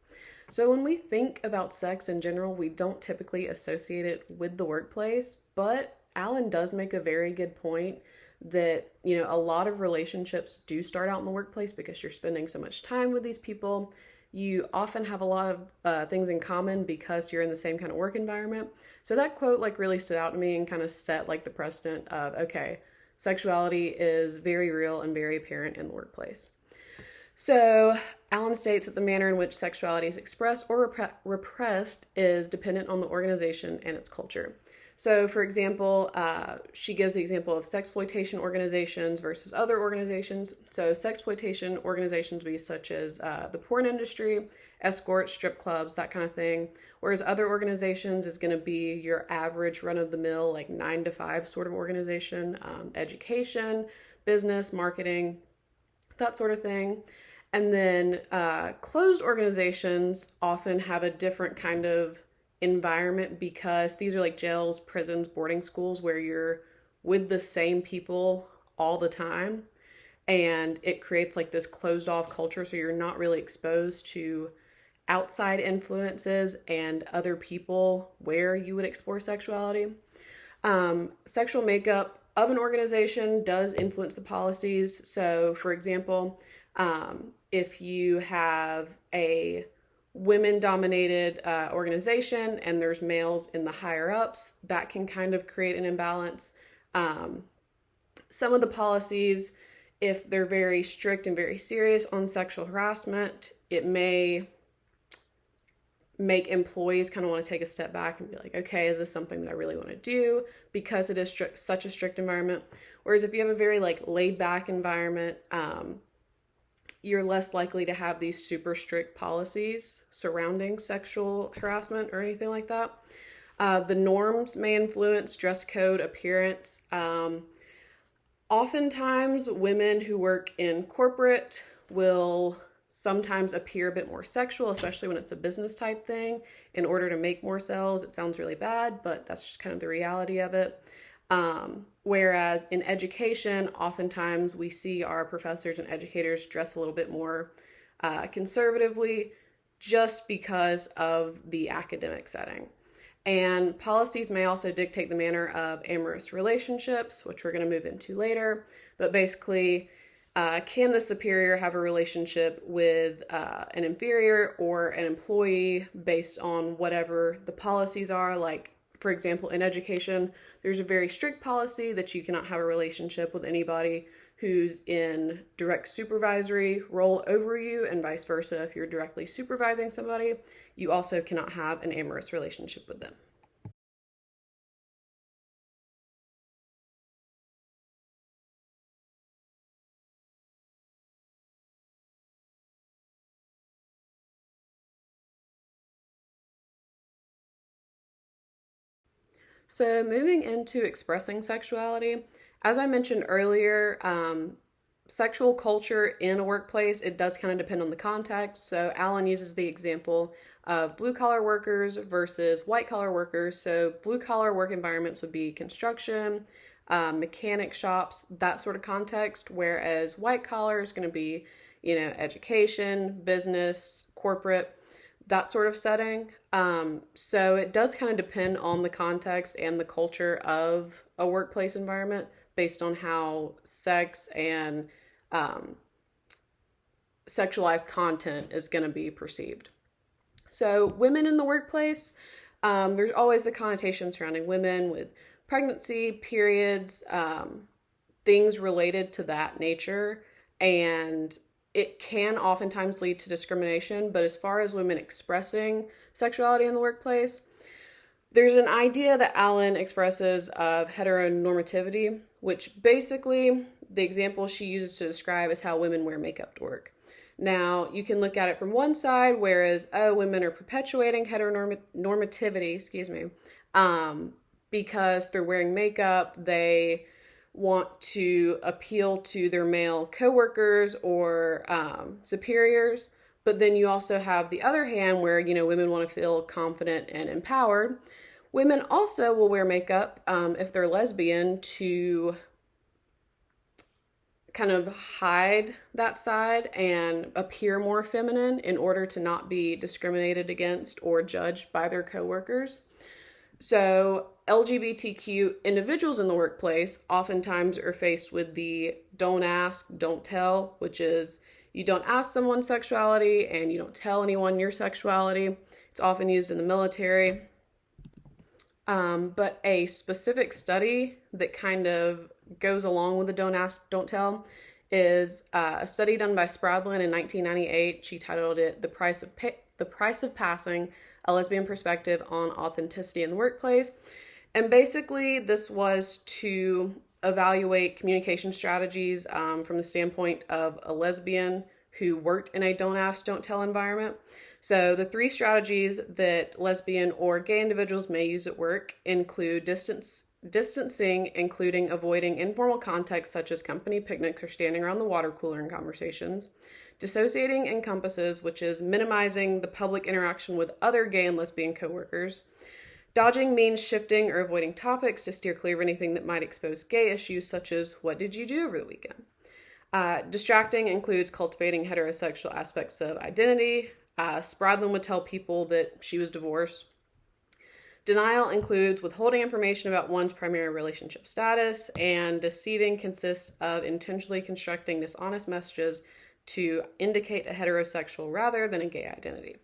So, when we think about sex in general, we don't typically associate it with the workplace, but Alan does make a very good point that, a lot of relationships do start out in the workplace because you're spending so much time with these people. You often have a lot of things in common because you're in the same kind of work environment. So that quote really stood out to me and kind of set the precedent of, okay, sexuality is very real and very apparent in the workplace. So Alan states that the manner in which sexuality is expressed or repressed is dependent on the organization and its culture. So, for example, she gives the example of sexploitation organizations versus other organizations. So, sexploitation organizations would be such as the porn industry, escorts, strip clubs, that kind of thing. Whereas other organizations is going to be your average run-of-the-mill, 9-to-5 sort of organization, education, business, marketing, that sort of thing. And then closed organizations often have a different kind of environment because these are jails, prisons, boarding schools where you're with the same people all the time. and it creates like this closed off culture, so you're not really exposed to outside influences and other people where you would explore sexuality. Sexual makeup of an organization does influence the policies. So, for example, if you have a women dominated organization and there's males in the higher ups, that can kind of create an imbalance. Some of the policies, if they're very strict and very serious on sexual harassment, it may make employees kind of want to take a step back and be like, okay, is this something that I really want to do, because it is such a strict environment. Whereas if you have a very like laid back environment, you're less likely to have these super strict policies surrounding sexual harassment or anything like that. The norms may influence dress code, appearance. Oftentimes, women who work in corporate will sometimes appear a bit more sexual, especially when it's a business type thing, in order to make more sales. It sounds really bad, but that's just kind of the reality of it. Whereas in education, oftentimes we see our professors and educators dress a little bit more conservatively just because of the academic setting. And policies may also dictate the manner of amorous relationships, which we're going to move into later. But basically, can the superior have a relationship with an inferior or an employee based on whatever the policies are? Like, for example, in education, there's a very strict policy that you cannot have a relationship with anybody who's in direct supervisory role over you, and vice versa. If you're directly supervising somebody, you also cannot have an amorous relationship with them. So moving into expressing sexuality, as I mentioned earlier, sexual culture in a workplace, it does kind of depend on the context. So Alan uses the example of blue collar workers versus white collar workers. So blue collar work environments would be construction, mechanic shops, that sort of context, whereas white collar is going to be, education, business, corporate, that sort of setting. So it does kind of depend on the context and the culture of a workplace environment based on how sex and sexualized content is going to be perceived. So women in the workplace, there's always the connotation surrounding women with pregnancy, periods, things related to that nature, and it can oftentimes lead to discrimination. But as far as women expressing sexuality in the workplace, there's an idea that Alan expresses of heteronormativity, which basically the example she uses to describe is how women wear makeup to work. Now, you can look at it from one side, whereas, women are perpetuating heteronormativity, because they're wearing makeup, they want to appeal to their male coworkers or superiors. But then you also have the other hand where, women want to feel confident and empowered. Women also will wear makeup if they're lesbian to kind of hide that side and appear more feminine in order to not be discriminated against or judged by their coworkers. So LGBTQ individuals in the workplace oftentimes are faced with the don't ask, don't tell, which is you don't ask someone sexuality and you don't tell anyone your sexuality. It's often used in the military. But a specific study that kind of goes along with the don't ask, don't tell is a study done by Spradlin in 1998. She titled it The Price of Passing, a Lesbian Perspective on Authenticity in the Workplace. And basically this was to evaluate communication strategies from the standpoint of a lesbian who worked in a don't ask, don't tell environment. So the 3 strategies that lesbian or gay individuals may use at work include distancing, including avoiding informal contexts such as company picnics or standing around the water cooler in conversations. Dissociating encompasses, which is minimizing the public interaction with other gay and lesbian coworkers. Dodging means shifting or avoiding topics to steer clear of anything that might expose gay issues, such as what did you do over the weekend? Distracting includes cultivating heterosexual aspects of identity. Spradlin would tell people that she was divorced. Denial includes withholding information about one's primary relationship status, and deceiving consists of intentionally constructing dishonest messages to indicate a heterosexual rather than a gay identity.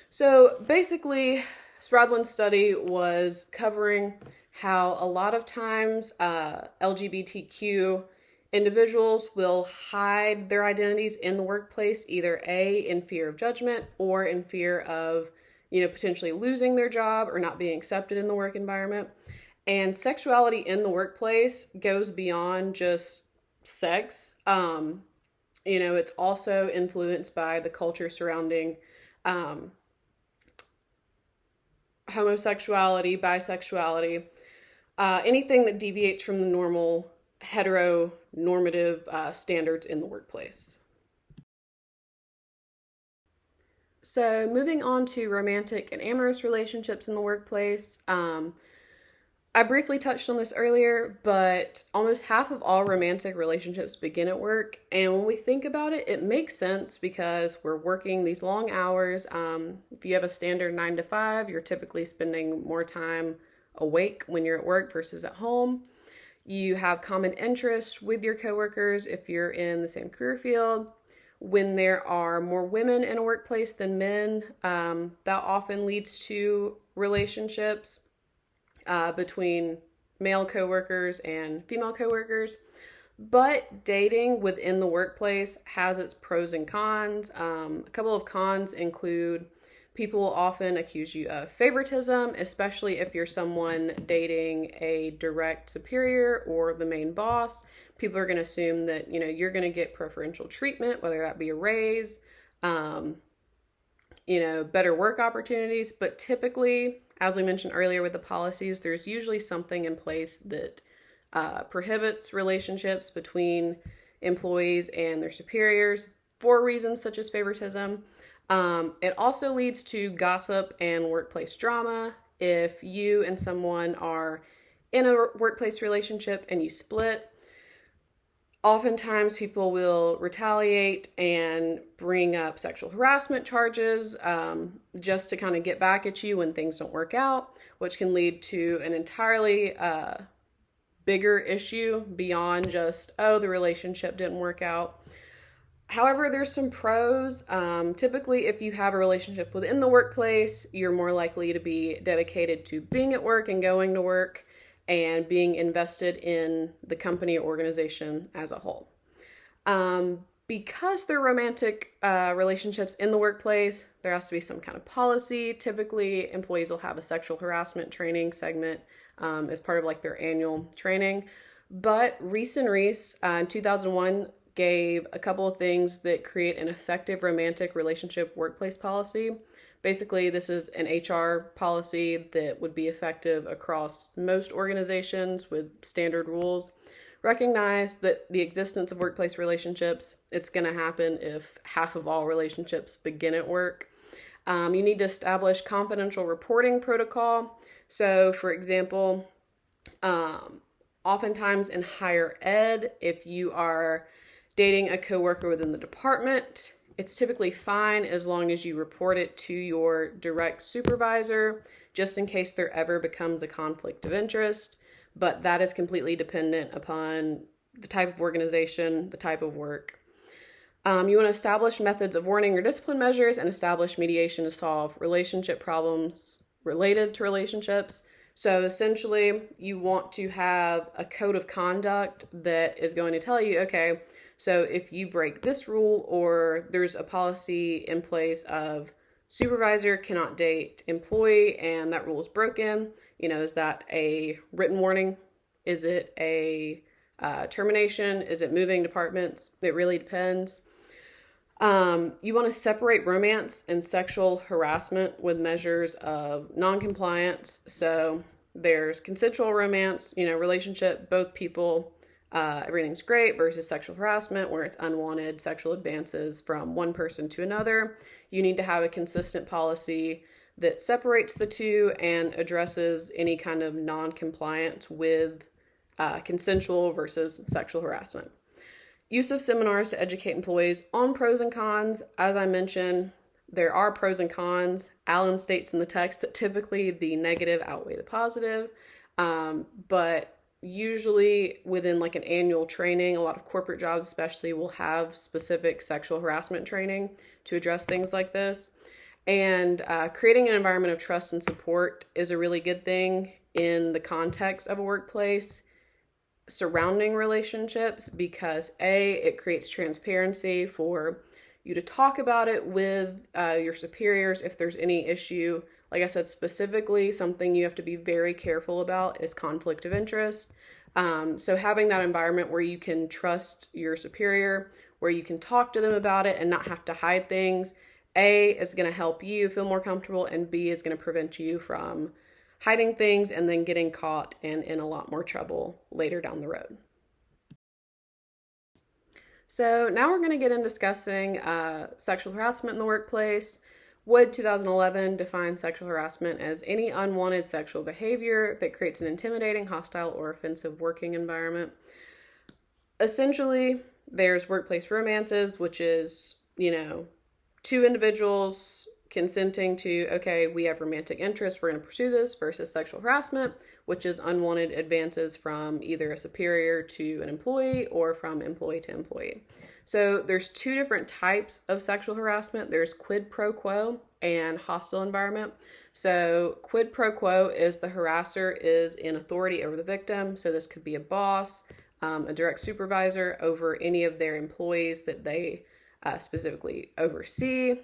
So basically, Spradlin's study was covering how a lot of times LGBTQ individuals will hide their identities in the workplace, either A, in fear of judgment, or in fear of potentially losing their job or not being accepted in the work environment. And sexuality in the workplace goes beyond just sex. It's also influenced by the culture surrounding homosexuality, bisexuality, anything that deviates from the normal heteronormative standards in the workplace. So moving on to romantic and amorous relationships in the workplace. I briefly touched on this earlier, but almost half of all romantic relationships begin at work. And when we think about it, it makes sense because we're working these long hours. If you have a standard 9 to 5, you're typically spending more time awake when you're at work versus at home. You have common interests with your coworkers if you're in the same career field. When there are more women in a workplace than men, that often leads to relationships between male coworkers and female coworkers. But dating within the workplace has its pros and cons. A couple of cons include people will often accuse you of favoritism, especially if you're someone dating a direct superior or the main boss. People are going to assume that, you're going to get preferential treatment, whether that be a raise, better work opportunities. But typically, as we mentioned earlier with the policies, there's usually something in place that prohibits relationships between employees and their superiors for reasons such as favoritism. It also leads to gossip and workplace drama. If you and someone are in a workplace relationship and you split, oftentimes people will retaliate and bring up sexual harassment charges just to kind of get back at you when things don't work out, which can lead to an entirely bigger issue beyond just, the relationship didn't work out. However, there's some pros. Typically, if you have a relationship within the workplace, you're more likely to be dedicated to being at work and going to work and being invested in the company or organization as a whole. Because they're romantic relationships in the workplace, there has to be some kind of policy. Typically, employees will have a sexual harassment training segment as part of like their annual training. But Reese and Reese in 2001 gave a couple of things that create an effective romantic relationship workplace policy. Basically, this is an HR policy that would be effective across most organizations with standard rules. Recognize that the existence of workplace relationships, it's going to happen if half of all relationships begin at work. You need to establish confidential reporting protocol. So, for example, oftentimes in higher ed, if you are dating a coworker within the department, it's typically fine as long as you report it to your direct supervisor, just in case there ever becomes a conflict of interest. But that is completely dependent upon the type of organization, the type of work. You want to establish methods of warning or discipline measures and establish mediation to solve relationship problems related to relationships. So essentially, you want to have a code of conduct that is going to tell you, okay, so if you break this rule or there's a policy in place of supervisor cannot date employee and that rule is broken, is that a written warning? Is it a termination? Is it moving departments? It really depends. You want to separate romance and sexual harassment with measures of non-compliance. So there's consensual romance, relationship, both people, everything's great, versus sexual harassment where it's unwanted sexual advances from one person to another. You need to have a consistent policy that separates the two and addresses any kind of non-compliance with consensual versus sexual harassment. Use of seminars to educate employees on pros and cons. As I mentioned, there are pros and cons. Allen states in the text that typically the negative outweigh the positive, but usually within like an annual training, a lot of corporate jobs especially will have specific sexual harassment training to address things like this. And creating an environment of trust and support is a really good thing in the context of a workplace surrounding relationships, because it creates transparency for you to talk about it with your superiors if there's any issue. Like I said, specifically, something you have to be very careful about is conflict of interest. So having that environment where you can trust your superior, where you can talk to them about it and not have to hide things, is going to help you feel more comfortable, and B is going to prevent you from hiding things and then getting caught and in a lot more trouble later down the road. So now we're going to get into discussing sexual harassment in the workplace. Wood 2011 defines sexual harassment as any unwanted sexual behavior that creates an intimidating, hostile, or offensive working environment. Essentially, there's workplace romances, which is, two individuals consenting to, okay, we have romantic interests, we're going to pursue this, versus sexual harassment, which is unwanted advances from either a superior to an employee or from employee to employee. So there's two different types of sexual harassment. There's quid pro quo and hostile environment. So quid pro quo is the harasser is in authority over the victim. So this could be a boss, a direct supervisor over any of their employees that they specifically oversee,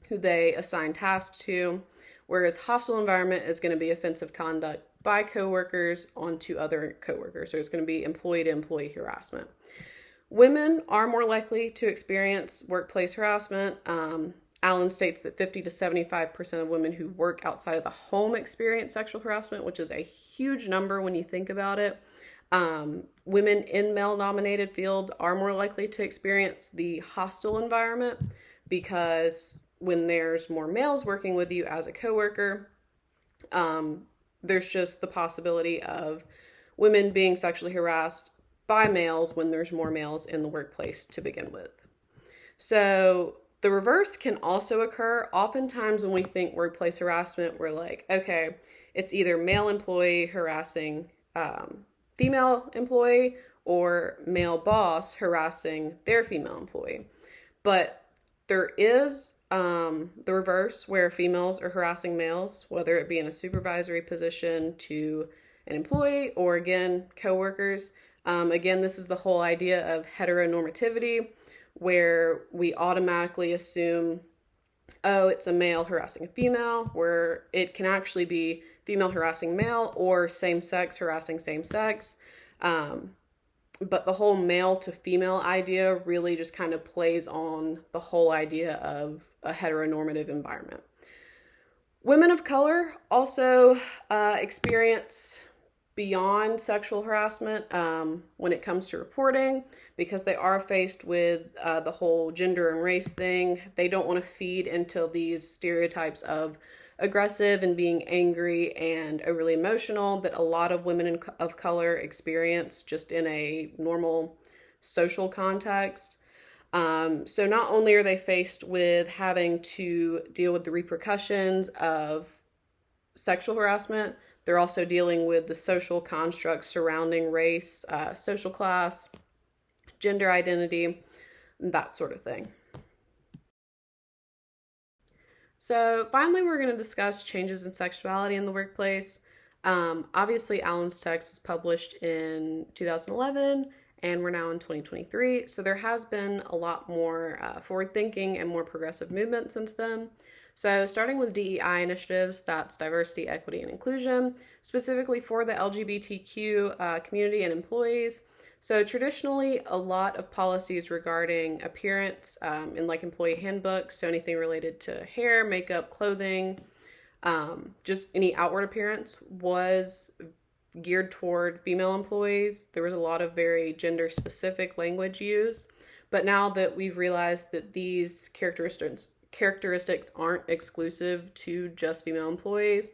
who they assign tasks to, whereas hostile environment is going to be offensive conduct by coworkers onto other coworkers. So it's going to be employee to employee harassment. Women are more likely to experience workplace harassment. Allen states that 50 to 75% of women who work outside of the home experience sexual harassment, which is a huge number when you think about it. Women in male-dominated fields are more likely to experience the hostile environment, because when there's more males working with you as a coworker, there's just the possibility of women being sexually harassed by males when there's more males in the workplace to begin with. So the reverse can also occur. Oftentimes when we think workplace harassment, we're like, okay, it's either male employee harassing female employee or male boss harassing their female employee. But there is the reverse, where females are harassing males, whether it be in a supervisory position to an employee or, again, coworkers. Again, this is the whole idea of heteronormativity, where we automatically assume, oh, it's a male harassing a female, where it can actually be female harassing male or same sex harassing same sex. But the whole male to female idea really just kind of plays on the whole idea of a heteronormative environment. Women of color also experience beyond sexual harassment when it comes to reporting, because they are faced with the whole gender and race thing. They don't want to feed into these stereotypes of aggressive and being angry and overly emotional that a lot of women of color experience just in a normal social context. So not only are they faced with having to deal with the repercussions of sexual harassment, they're also dealing with the social constructs surrounding race, social class, gender identity, that sort of thing. So finally, we're going to discuss changes in sexuality in the workplace. Obviously, Allen's text was published in 2011, and we're now in 2023. So there has been a lot more forward-thinking and more progressive movement since then. So starting with DEI initiatives, that's diversity, equity, and inclusion, specifically for the LGBTQ community and employees. So traditionally, a lot of policies regarding appearance in like employee handbooks, so anything related to hair, makeup, clothing, just any outward appearance was geared toward female employees. There was a lot of very gender-specific language used, but now that we've realized that these characteristics aren't exclusive to just female employees,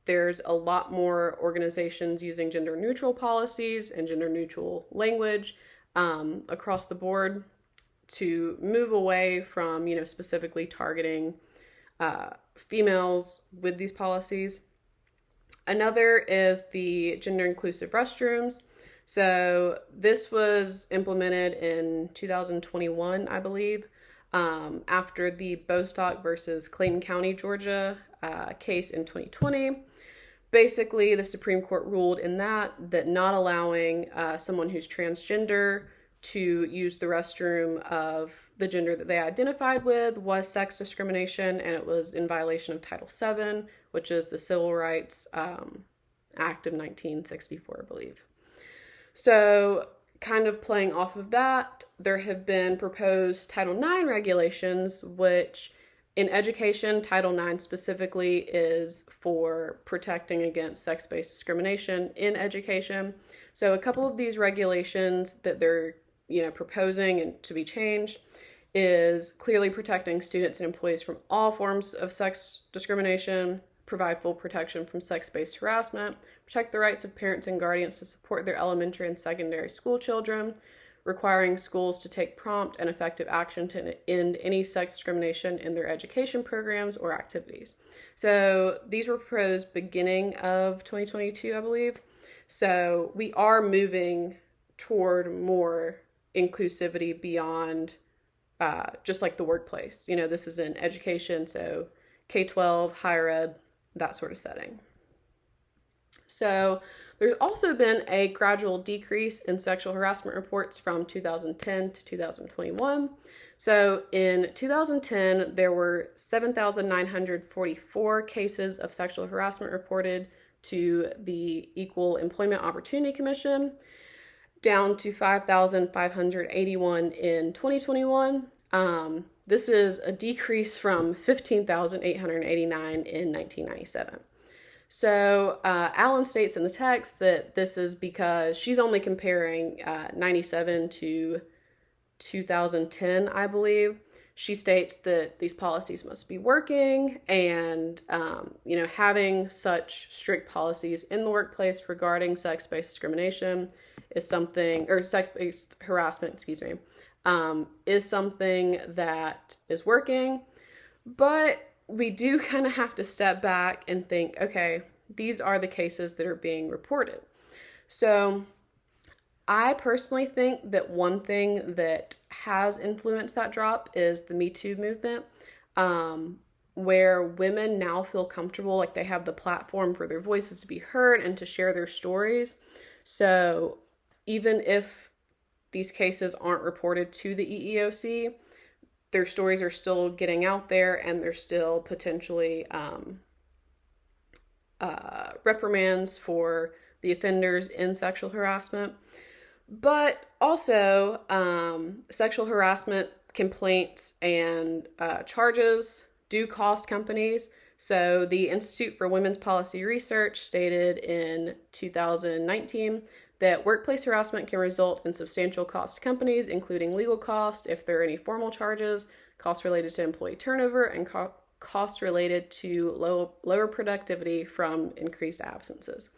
there's a lot more organizations using gender-neutral policies and gender-neutral language across the board to move away from, specifically targeting females with these policies. Another is the gender inclusive restrooms. So this was implemented in 2021, I believe, after the Bostock versus Clayton County, Georgia case in 2020. Basically, the Supreme Court ruled in that not allowing someone who's transgender to use the restroom of the gender that they identified with was sex discrimination, and it was in violation of Title VII, which is the Civil Rights Act of 1964, I believe. So, kind of playing off of that, there have been proposed Title IX regulations, which in education, Title IX specifically is for protecting against sex-based discrimination in education. So a couple of these regulations that they're proposing and to be changed is clearly protecting students and employees from all forms of sex discrimination, provide full protection from sex-based harassment, protect the rights of parents and guardians to support their elementary and secondary school children, requiring schools to take prompt and effective action to end any sex discrimination in their education programs or activities. So these were proposed beginning of 2022, I believe. So we are moving toward more inclusivity beyond just like the workplace. This is in education, so K-12, higher ed, that sort of setting. So there's also been a gradual decrease in sexual harassment reports from 2010 to 2021. So in 2010, there were 7,944 cases of sexual harassment reported to the Equal Employment Opportunity Commission, down to 5,581 in 2021. This is a decrease from 15,889 in 1997. So Allen states in the text that this is because she's only comparing 97 to 2010, I believe. She states that these policies must be working, and having such strict policies in the workplace regarding sex-based discrimination is something, or sex-based harassment, is something that is working. But we do kind of have to step back and think, okay, these are the cases that are being reported. So I personally think that one thing that has influenced that drop is the Me Too movement, where women now feel comfortable, like they have the platform for their voices to be heard and to share their stories. So even if these cases aren't reported to the EEOC, their stories are still getting out there, and there's still potentially reprimands for the offenders in sexual harassment. But also, sexual harassment complaints and charges do cost companies. So the Institute for Women's Policy Research stated in 2019 that workplace harassment can result in substantial cost to companies, including legal costs if there are any formal charges, costs related to employee turnover, and costs related to lower productivity from increased absences.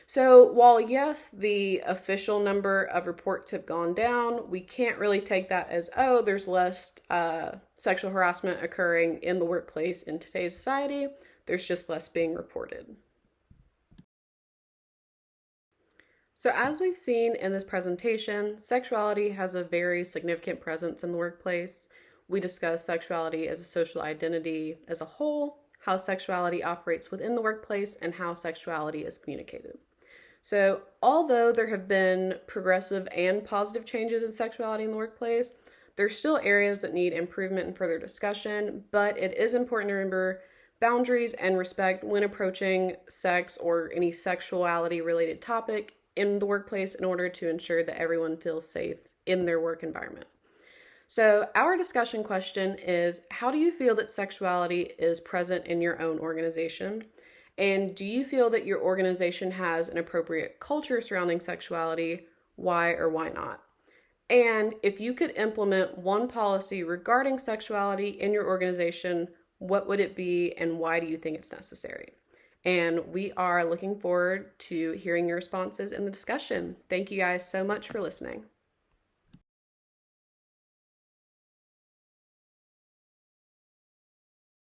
So while yes, the official number of reports have gone down, we can't really take that as, oh, there's less sexual harassment occurring in the workplace in today's society. There's just less being reported. So as we've seen in this presentation, sexuality has a very significant presence in the workplace. We discuss sexuality as a social identity as a whole, how sexuality operates within the workplace, and how sexuality is communicated. So although there have been progressive and positive changes in sexuality in the workplace, there's still areas that need improvement and further discussion, but it is important to remember boundaries and respect when approaching sex or any sexuality related topic in the workplace in order to ensure that everyone feels safe in their work environment. So our discussion question is, how do you feel that sexuality is present in your own organization? And do you feel that your organization has an appropriate culture surrounding sexuality? Why or why not? And if you could implement one policy regarding sexuality in your organization, what would it be and why do you think it's necessary? And we are looking forward to hearing your responses in the discussion. Thank you guys so much for listening.